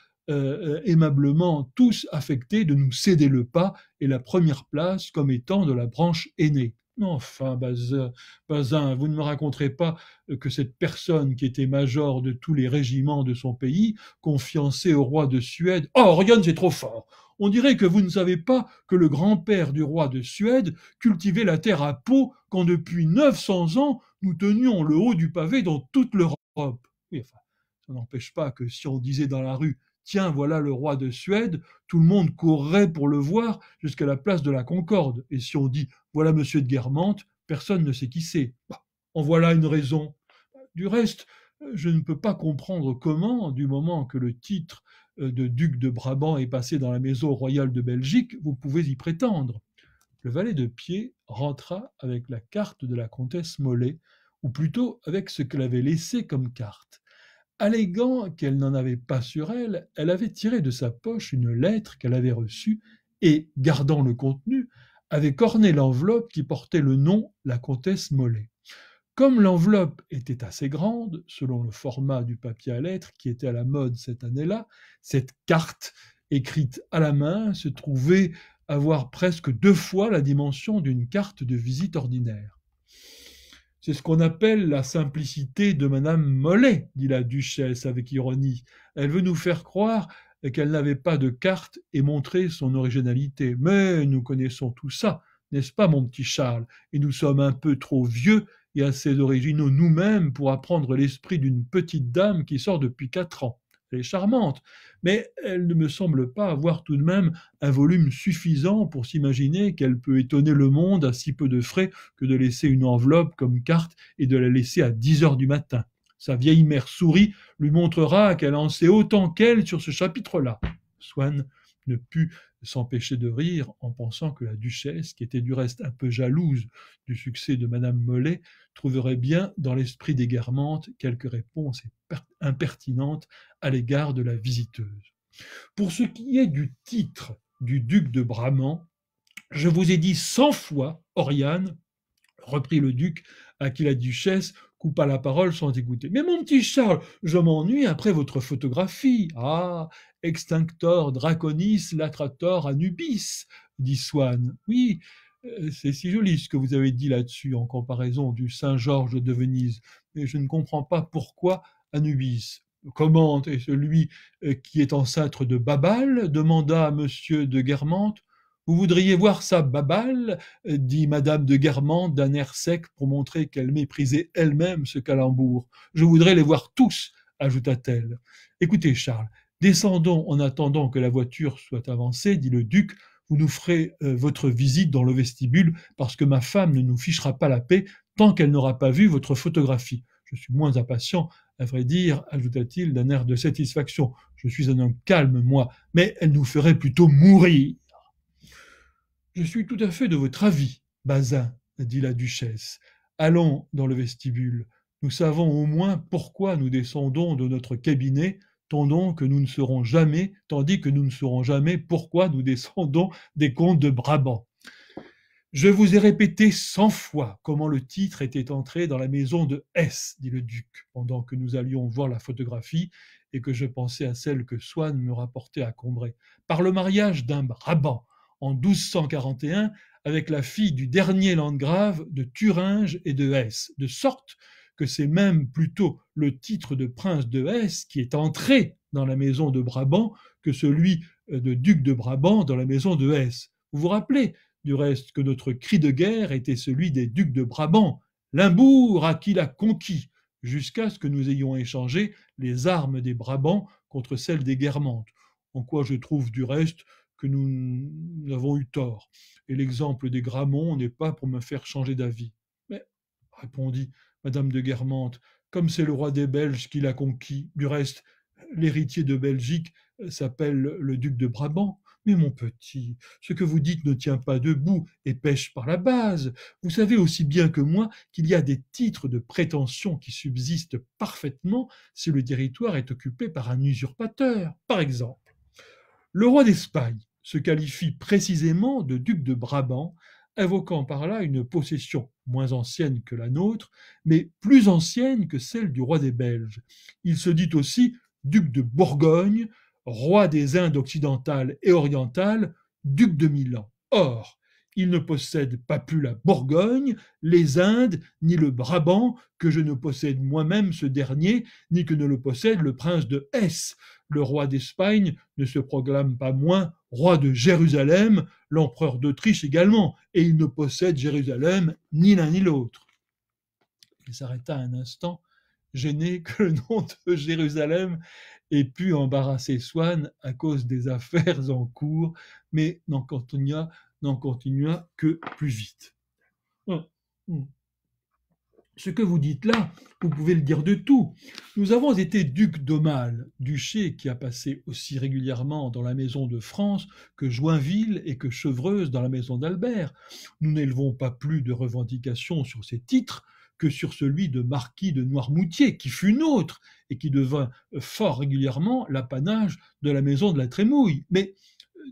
aimablement tous affecté de nous céder le pas et la première place comme étant de la branche aînée. Enfin, Bazin, vous ne me raconterez pas que cette personne qui était major de tous les régiments de son pays, confiancée au roi de Suède... Oh, Oriane, c'est trop fort! On dirait que vous ne savez pas que le grand-père du roi de Suède cultivait la terre à Pau quand depuis 900 ans, nous tenions le haut du pavé dans toute l'Europe. Oui, enfin, ça n'empêche pas que si on disait dans la rue « Tiens, voilà le roi de Suède », tout le monde courrait pour le voir jusqu'à la place de la Concorde. Et si on dit « Voilà monsieur de Guermantes », personne ne sait qui c'est. En voilà une raison. Du reste, je ne peux pas comprendre comment, du moment que le titre de duc de Brabant est passé dans la maison royale de Belgique, vous pouvez y prétendre. Le valet de pied rentra avec la carte de la comtesse Molé, ou plutôt avec ce qu'elle avait laissé comme carte. Alléguant qu'elle n'en avait pas sur elle, elle avait tiré de sa poche une lettre qu'elle avait reçue et, gardant le contenu, avait corné l'enveloppe qui portait le nom « La comtesse Molé ». Comme l'enveloppe était assez grande, selon le format du papier à lettres qui était à la mode cette année-là, cette carte, écrite à la main, se trouvait avoir presque 2 fois la dimension d'une carte de visite ordinaire. C'est ce qu'on appelle la simplicité de madame Molé, dit la duchesse avec ironie. Elle veut nous faire croire qu'elle n'avait pas de carte et montrer son originalité. Mais nous connaissons tout ça, n'est-ce pas, mon petit Charles? Et nous sommes un peu trop vieux et assez originaux nous-mêmes pour apprendre l'esprit d'une petite dame qui sort depuis 4 ans. Elle est charmante, mais elle ne me semble pas avoir tout de même un volume suffisant pour s'imaginer qu'elle peut étonner le monde à si peu de frais que de laisser une enveloppe comme carte et de la laisser à 10 heures du matin. Sa vieille mère souris lui montrera qu'elle en sait autant qu'elle sur ce chapitre-là. Swann ne put s'empêcher de rire en pensant que la duchesse, qui était du reste un peu jalouse du succès de madame Molé, trouverait bien dans l'esprit des Guermantes quelques réponses impertinentes à l'égard de la visiteuse. Pour ce qui est du titre du duc de Brabant, je vous ai dit 100 fois, Oriane, reprit le duc, à qui la duchesse coupa la parole sans écouter. Mais mon petit Charles, je m'ennuie après votre photographie. Ah, extinctor draconis latrator anubis, dit Swann. Oui, c'est si joli ce que vous avez dit là-dessus en comparaison du Saint-Georges de Venise, mais je ne comprends pas pourquoi Anubis. Comment est celui qui est ancêtre de Babal demanda monsieur de Guermantes. Vous voudriez voir sa Babal dit madame de Guermantes d'un air sec pour montrer qu'elle méprisait elle-même ce calembour. Je voudrais les voir tous, ajouta-t-elle. Écoutez, Charles, descendons en attendant que la voiture soit avancée, dit le duc. Vous nous ferez votre visite dans le vestibule parce que ma femme ne nous fichera pas la paix tant qu'elle n'aura pas vu votre photographie. Je suis moins impatient, à vrai dire, ajouta-t-il d'un air de satisfaction. Je suis un homme calme, moi, mais elle nous ferait plutôt mourir. Je suis tout à fait de votre avis, Bazin, dit la duchesse. Allons dans le vestibule. Nous savons au moins pourquoi nous descendons de notre cabinet, tandis que nous ne saurons jamais pourquoi nous descendons des comtes de Brabant. Je vous ai répété 100 fois comment le titre était entré dans la maison de S, dit le duc, pendant que nous allions voir la photographie et que je pensais à celle que Swann me rapportait à Combray. Par le mariage d'un Brabant en 1241 avec la fille du dernier landgrave de Thuringe et de Hesse, de sorte que c'est même plutôt le titre de prince de Hesse qui est entré dans la maison de Brabant que celui de duc de Brabant dans la maison de Hesse. Vous vous rappelez du reste que notre cri de guerre était celui des ducs de Brabant, Limbourg à qui l'a conquis, jusqu'à ce que nous ayons échangé les armes des Brabants contre celles des Guermantes, en quoi je trouve du reste que nous avons eu tort. Et l'exemple des Gramont n'est pas pour me faire changer d'avis. Mais, répondit madame de Guermantes, comme c'est le roi des Belges qui l'a conquis, du reste, l'héritier de Belgique s'appelle le duc de Brabant. Mais mon petit, ce que vous dites ne tient pas debout et pêche par la base. Vous savez aussi bien que moi qu'il y a des titres de prétention qui subsistent parfaitement si le territoire est occupé par un usurpateur. Par exemple, le roi d'Espagne se qualifie précisément de duc de Brabant, invoquant par là une possession moins ancienne que la nôtre, mais plus ancienne que celle du roi des Belges. Il se dit aussi duc de Bourgogne, roi des Indes occidentales et orientales, duc de Milan. Or, il ne possède pas plus la Bourgogne, les Indes, ni le Brabant, que je ne possède moi-même ce dernier, ni que ne le possède le prince de Hesse. Le roi d'Espagne ne se proclame pas moins roi de Jérusalem, l'empereur d'Autriche également, et il ne possède Jérusalem ni l'un ni l'autre. Il s'arrêta un instant, gêné que le nom de Jérusalem ait pu embarrasser Swann à cause des affaires en cours, mais n'en continua que plus vite. Ce que vous dites là, vous pouvez le dire de tout. Nous avons été ducs d'Aumale, duché qui a passé aussi régulièrement dans la maison de France que Joinville et que Chevreuse dans la maison d'Albert. Nous n'élevons pas plus de revendications sur ces titres que sur celui de marquis de Noirmoutier, qui fut nôtre et qui devint fort régulièrement l'apanage de la maison de la Trémouille. Mais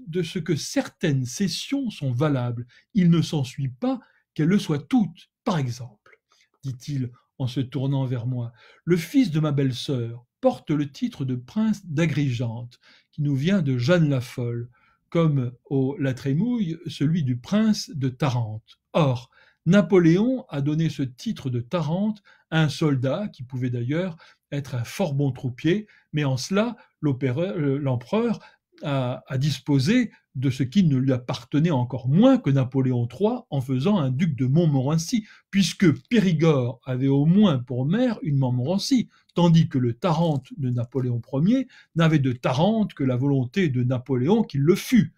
de ce que certaines cessions sont valables, il ne s'ensuit pas qu'elles le soient toutes. Par exemple, dit-il en se tournant vers moi, le fils de ma belle-sœur porte le titre de prince d'Agrigente, qui nous vient de Jeanne la Folle, comme au La Trémouille celui du prince de Tarente. Or, Napoléon a donné ce titre de Tarente à un soldat qui pouvait d'ailleurs être un fort bon troupier, mais en cela l'empereur a disposé de ce qui ne lui appartenait encore moins que Napoléon III en faisant un duc de Montmorency, puisque Périgord avait au moins pour mère une Montmorency, tandis que le Tarente de Napoléon Ier n'avait de Tarente que la volonté de Napoléon qu'il le fût.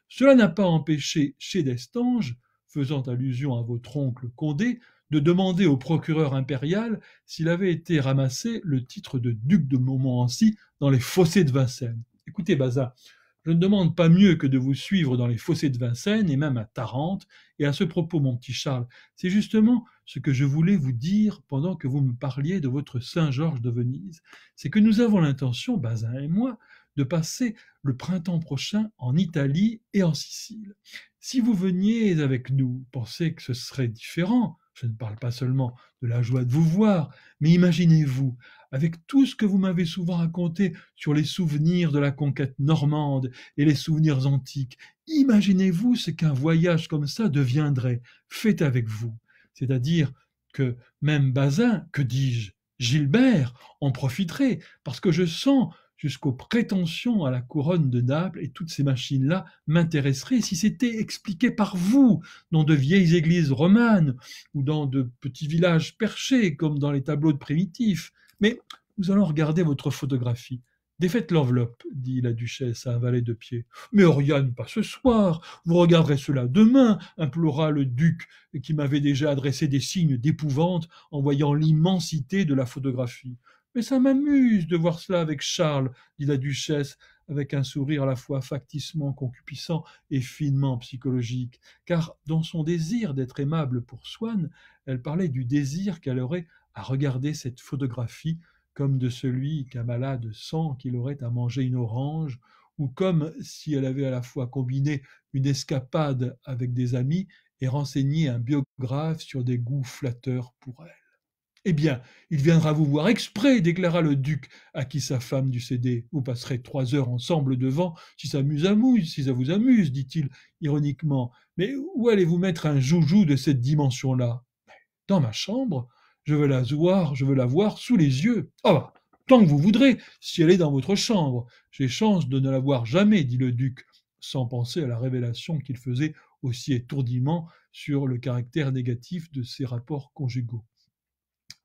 Cela n'a pas empêché chez Destange, faisant allusion à votre oncle Condé, de demander au procureur impérial s'il avait été ramassé le titre de duc de Montmorency dans les fossés de Vincennes. Écoutez, Bazin, je ne demande pas mieux que de vous suivre dans les fossés de Vincennes et même à Tarente. Et à ce propos, mon petit Charles, c'est justement ce que je voulais vous dire pendant que vous me parliez de votre Saint-Georges de Venise. C'est que nous avons l'intention, Bazin et moi, de passer le printemps prochain en Italie et en Sicile. Si vous veniez avec nous, pensez que ce serait différent. Je ne parle pas seulement de la joie de vous voir, mais imaginez-vous, avec tout ce que vous m'avez souvent raconté sur les souvenirs de la conquête normande et les souvenirs antiques, imaginez-vous ce qu'un voyage comme ça deviendrait, fait avec vous. C'est-à-dire que même Bazin, que dis-je, Gilbert en profiterait, parce que je sens jusqu'aux prétentions à la couronne de Naples et toutes ces machines-là m'intéresseraient si c'était expliqué par vous, dans de vieilles églises romanes ou dans de petits villages perchés comme dans les tableaux de primitifs. Mais nous allons regarder votre photographie. Défaites l'enveloppe, dit la duchesse à un valet de pied. Mais Oriane, pas ce soir, vous regarderez cela demain, implora le duc, qui m'avait déjà adressé des signes d'épouvante en voyant l'immensité de la photographie. Mais ça m'amuse de voir cela avec Charles, dit la duchesse, avec un sourire à la fois facticement concupiscent et finement psychologique, car dans son désir d'être aimable pour Swann, elle parlait du désir qu'elle aurait à regarder cette photographie comme de celui qu'un malade sent qu'il aurait à manger une orange, ou comme si elle avait à la fois combiné une escapade avec des amis et renseigné un biographe sur des goûts flatteurs pour elle. Eh bien, il viendra vous voir exprès, déclara le duc, à qui sa femme dut céder. Vous passerez 3 heures ensemble devant, si ça vous amuse, dit-il ironiquement. Mais où allez-vous mettre un joujou de cette dimension-là? Dans ma chambre, je veux la voir sous les yeux. Ah bah, tant que vous voudrez, si elle est dans votre chambre. J'ai chance de ne la voir jamais, dit le duc, sans penser à la révélation qu'il faisait aussi étourdiment sur le caractère négatif de ses rapports conjugaux.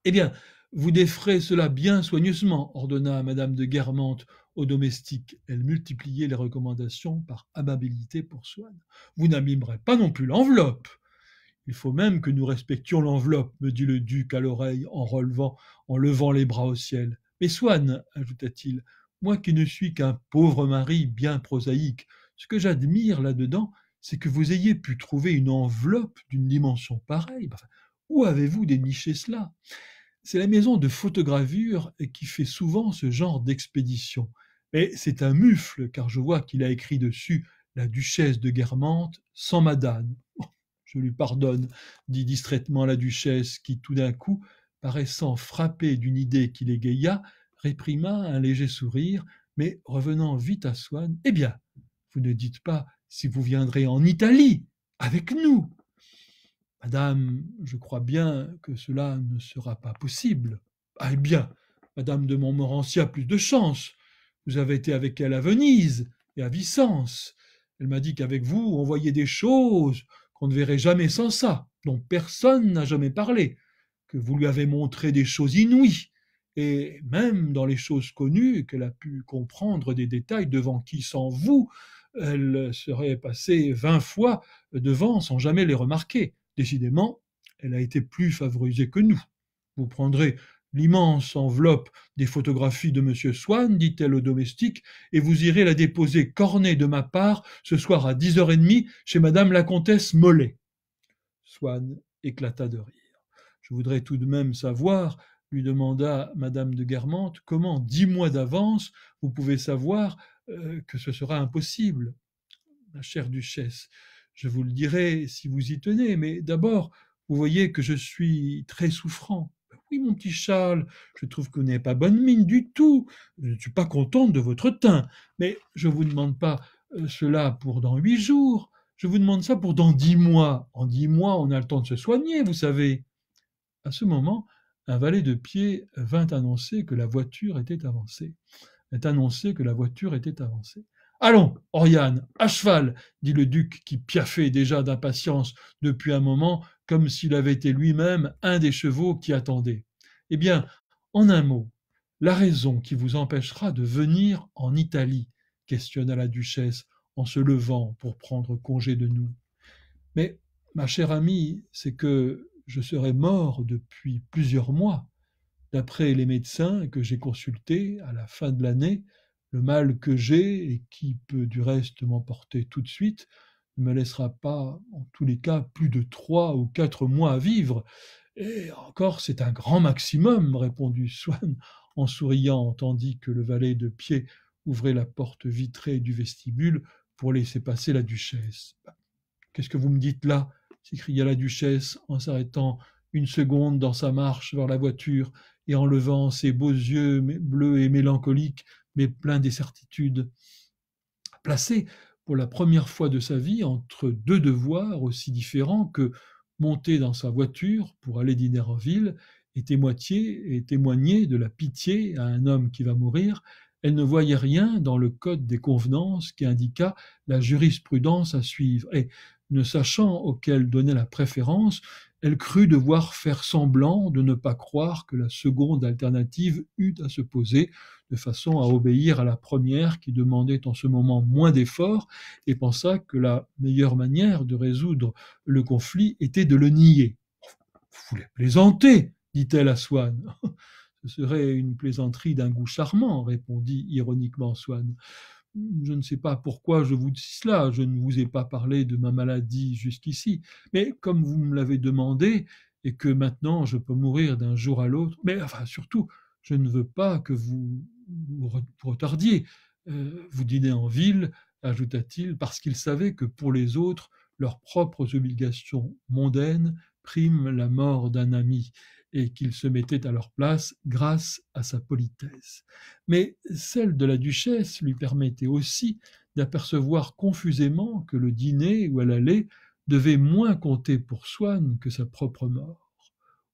Eh bien, vous déferez cela bien soigneusement, ordonna madame de Guermantes au domestique. Elle multipliait les recommandations par amabilité pour Swann. Vous n'abîmerez pas non plus l'enveloppe. Il faut même que nous respections l'enveloppe, me dit le duc à l'oreille en levant les bras au ciel. Mais Swann, ajouta-t-il, moi qui ne suis qu'un pauvre mari bien prosaïque, ce que j'admire là-dedans, c'est que vous ayez pu trouver une enveloppe d'une dimension pareille. Enfin, où avez-vous déniché cela? C'est la maison de photogravure qui fait souvent ce genre d'expédition. Mais c'est un mufle, car je vois qu'il a écrit dessus la duchesse de Guermantes sans madame. Je lui pardonne, dit distraitement la duchesse, qui tout d'un coup, paraissant frappée d'une idée qui l'égaya, réprima un léger sourire, mais revenant vite à Swann, « Eh bien, vous ne dites pas si vous viendrez en Italie, avec nous. » Madame, je crois bien que cela ne sera pas possible. Ah, eh bien, madame de Montmorency a plus de chance. Vous avez été avec elle à Venise et à Vicence. Elle m'a dit qu'avec vous, on voyait des choses qu'on ne verrait jamais sans ça, dont personne n'a jamais parlé, que vous lui avez montré des choses inouïes, et même dans les choses connues, qu'elle a pu comprendre des détails devant qui, sans vous, elle serait passée 20 fois devant sans jamais les remarquer. Décidément, elle a été plus favorisée que nous. Vous prendrez l'immense enveloppe des photographies de M. Swann, dit-elle au domestique, et vous irez la déposer cornée de ma part ce soir à 10h30 chez Madame la comtesse Molé. Swann éclata de rire. Je voudrais tout de même savoir, lui demanda Madame de Guermantes, comment 10 mois d'avance vous pouvez savoir que ce sera impossible. Ma chère duchesse, je vous le dirai si vous y tenez, mais d'abord, vous voyez que je suis très souffrant. Oui, mon petit Charles, je trouve que vous n'avez pas bonne mine du tout. Je ne suis pas contente de votre teint, mais je ne vous demande pas cela pour dans 8 jours. Je vous demande ça pour dans 10 mois. En 10 mois, on a le temps de se soigner, vous savez. À ce moment, un valet de pied vint annoncer que la voiture était avancée. Allons, Oriane, à cheval, dit le duc qui piaffait déjà d'impatience depuis un moment, comme s'il avait été lui-même un des chevaux qui attendaient. Eh bien, en un mot, la raison qui vous empêchera de venir en Italie, questionna la duchesse en se levant pour prendre congé de nous. Mais, ma chère amie, c'est que je serais mort depuis plusieurs mois. D'après les médecins que j'ai consultés à la fin de l'année, le mal que j'ai, et qui peut du reste m'emporter tout de suite, ne me laissera pas, en tous les cas, plus de 3 ou 4 mois à vivre. Et encore, c'est un grand maximum, répondit Swann en souriant, tandis que le valet de pied ouvrait la porte vitrée du vestibule pour laisser passer la duchesse. « Qu'est-ce que vous me dites là ?» s'écria la duchesse en s'arrêtant une seconde dans sa marche vers la voiture et en levant ses beaux yeux bleus et mélancoliques, mais pleins d'incertitude. Placée pour la première fois de sa vie entre deux devoirs aussi différents que monter dans sa voiture pour aller dîner en ville et témoigner de la pitié à un homme qui va mourir, elle ne voyait rien dans le code des convenances qui indiqua la jurisprudence à suivre, et, ne sachant auquel donner la préférence, elle crut devoir faire semblant de ne pas croire que la seconde alternative eût à se poser, de façon à obéir à la première qui demandait en ce moment moins d'efforts, et pensa que la meilleure manière de résoudre le conflit était de le nier. « Vous voulez plaisanter » dit-elle à Swann. « Ce serait une plaisanterie d'un goût charmant, » répondit ironiquement Swann. « Je ne sais pas pourquoi je vous dis cela, je ne vous ai pas parlé de ma maladie jusqu'ici, mais comme vous me l'avez demandé, et que maintenant je peux mourir d'un jour à l'autre, mais enfin surtout, je ne veux pas que vous retardiez. Vous dînez en ville, ajouta-t-il, parce qu'il savait que pour les autres, leurs propres obligations mondaines priment la mort d'un ami, et qu'il se mettait à leur place grâce à sa politesse. Mais celle de la duchesse lui permettait aussi d'apercevoir confusément que le dîner où elle allait devait moins compter pour Swann que sa propre mort.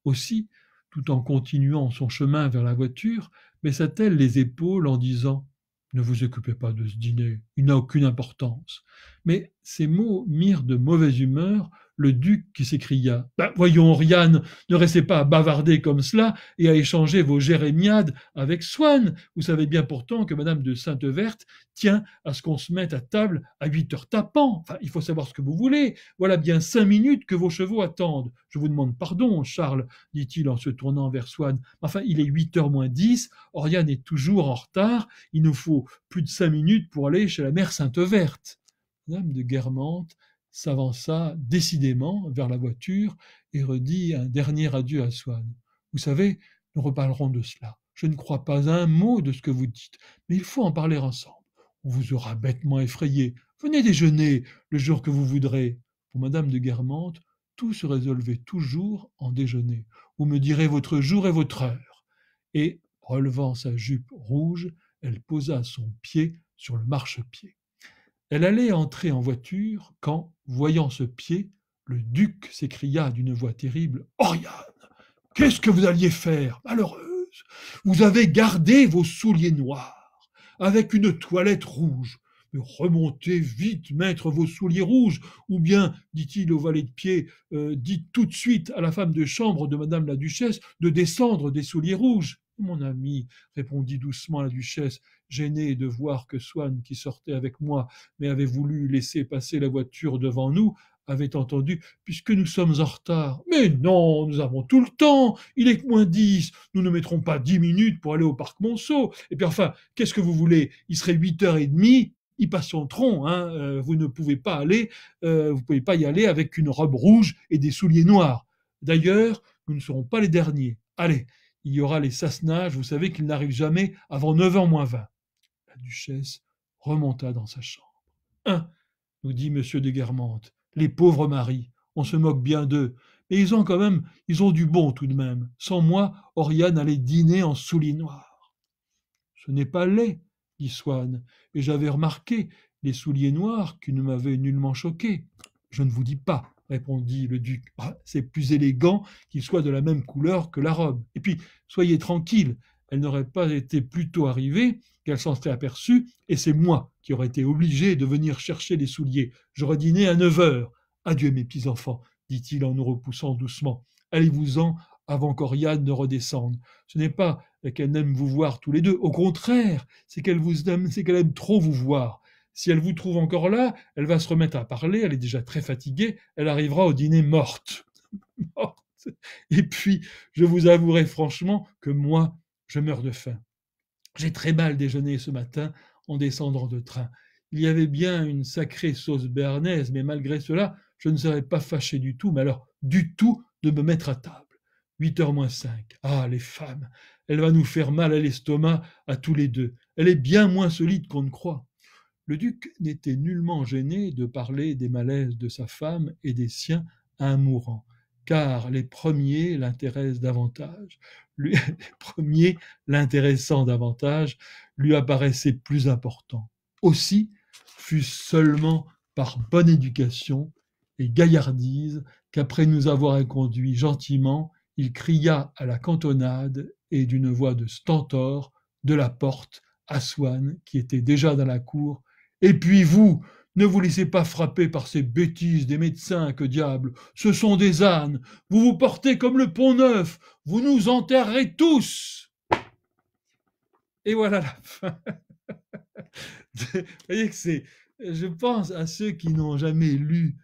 Aussi, tout en continuant son chemin vers la voiture, baissa-t-elle les épaules en disant « Ne vous occupez pas de ce dîner, il n'a aucune importance. » Mais ces mots mirent de mauvaise humeur le duc qui s'écria « Voyons, Oriane, ne restez pas à bavarder comme cela et à échanger vos jérémiades avec Swann. Vous savez bien pourtant que madame de Sainte-Verte tient à ce qu'on se mette à table à 8 heures tapant. Enfin, il faut savoir ce que vous voulez. Voilà bien 5 minutes que vos chevaux attendent. Je vous demande pardon, Charles, dit-il en se tournant vers Swann. Enfin, il est 8 heures moins 10. Oriane est toujours en retard. Il nous faut plus de 5 minutes pour aller chez la mère Sainte-Verte. » Madame de Guermantes s'avança décidément vers la voiture et redit un dernier adieu à Swann. « Vous savez, nous reparlerons de cela. Je ne crois pas un mot de ce que vous dites, mais il faut en parler ensemble. On vous aura bêtement effrayé. Venez déjeuner le jour que vous voudrez. » Pour madame de Guermantes, tout se résolvait toujours en déjeuner. Vous me direz votre jour et votre heure. Et, relevant sa jupe rouge, elle posa son pied sur le marchepied. Elle allait entrer en voiture quand, voyant ce pied, le duc s'écria d'une voix terrible « Oriane, qu'est-ce que vous alliez faire, malheureuse? Vous avez gardé vos souliers noirs, avec une toilette rouge. Mais remontez vite mettre vos souliers rouges, ou bien, dit-il au valet de pied, dites tout de suite à la femme de chambre de madame la duchesse de descendre des souliers rouges. » « Mon ami, répondit doucement la duchesse, gênée de voir que Swann, qui sortait avec moi, mais avait voulu laisser passer la voiture devant nous, avait entendu « Puisque nous sommes en retard. »« Mais non, nous avons tout le temps. Il est que moins 10. Nous ne mettrons pas 10 minutes pour aller au parc Monceau. Et puis enfin, qu'est-ce que vous voulez? Il serait 8h30. Ils patienteront. Vous ne pouvez pas aller, vous pouvez pas y aller avec une robe rouge et des souliers noirs. D'ailleurs, nous ne serons pas les derniers. Allez, il y aura les Sassenage, vous savez qu'ils n'arrivent jamais avant 9h moins 20. » La duchesse remonta dans sa chambre. « nous dit M. de Guermantes, les pauvres maris, on se moque bien d'eux, mais ils ont du bon tout de même. Sans moi, Oriane allait dîner en souliers noirs. »« Ce n'est pas laid, dit Swann, et j'avais remarqué les souliers noirs qui ne m'avaient nullement choqué. »« Je ne vous dis pas, répondit le duc. C'est plus élégant qu'ils soient de la même couleur que la robe. Et puis, soyez tranquille, elle n'aurait pas été plus tôt arrivée qu'elle s'en serait aperçue, et c'est moi qui aurais été obligé de venir chercher les souliers. J'aurais dîné à 9h. Adieu, mes petits-enfants, dit-il en nous repoussant doucement. Allez-vous-en avant qu'Oriane ne redescende. Ce n'est pas qu'elle n'aime vous voir tous les deux, au contraire, c'est qu'elle aime trop vous voir. Si elle vous trouve encore là, elle va se remettre à parler, elle est déjà très fatiguée, elle arrivera au dîner morte. Morte. Et puis, je vous avouerai franchement que moi, je meurs de faim. J'ai très mal déjeuné ce matin en descendant de train. Il y avait bien une sacrée sauce béarnaise, mais malgré cela, je ne serais pas fâché du tout, mais alors du tout, de me mettre à table. 8h moins 5. Ah, les femmes, Elle va nous faire mal à l'estomac à tous les deux. Elle est bien moins solide qu'on ne croit. Le duc n'était nullement gêné de parler des malaises de sa femme et des siens à un mourant, car les premiers l'intéressent davantage. Les premiers l'intéressant davantage lui apparaissaient plus importants. Aussi fut-ce seulement par bonne éducation et gaillardise qu'après nous avoir inconduits gentiment, il cria à la cantonade et d'une voix de stentor de la porte à Swann, qui était déjà dans la cour: et puis vous, ne vous laissez pas frapper par ces bêtises des médecins, que diable, ce sont des ânes, vous vous portez comme le Pont-Neuf, vous nous enterrerez tous. Et voilà la fin. Vous voyez que c'est, je pense à ceux qui n'ont jamais lu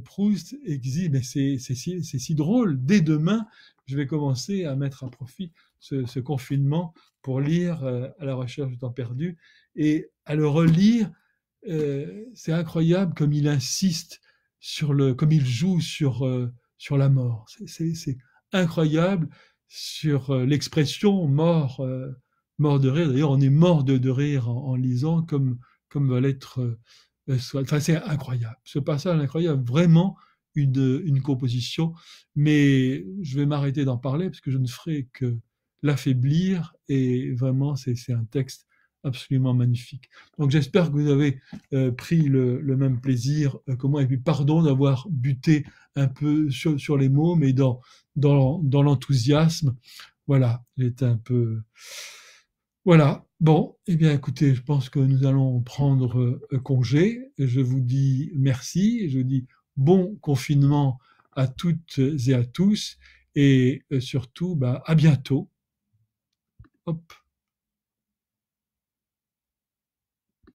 Proust et qui disent, mais c'est si drôle, dès demain, je vais commencer à mettre à profit ce confinement pour lire À la recherche du temps perdu et à le relire. C'est incroyable comme il insiste comme il joue sur la mort. C'est incroyable sur l'expression mort de rire. D'ailleurs, on est mort de rire en lisant comme va l'être. Enfin, c'est incroyable. Ce passage incroyable, vraiment une composition. Mais je vais m'arrêter d'en parler parce que je ne ferai que l'affaiblir. Et vraiment, c'est un texte absolument magnifique. Donc j'espère que vous avez pris le même plaisir que moi, et puis pardon d'avoir buté un peu sur les mots, mais dans l'enthousiasme, voilà, j'étais un peu... Voilà, bon, eh bien écoutez, je pense que nous allons prendre congé. Je vous dis merci, je vous dis bon confinement à toutes et à tous, et surtout, à bientôt. Hop.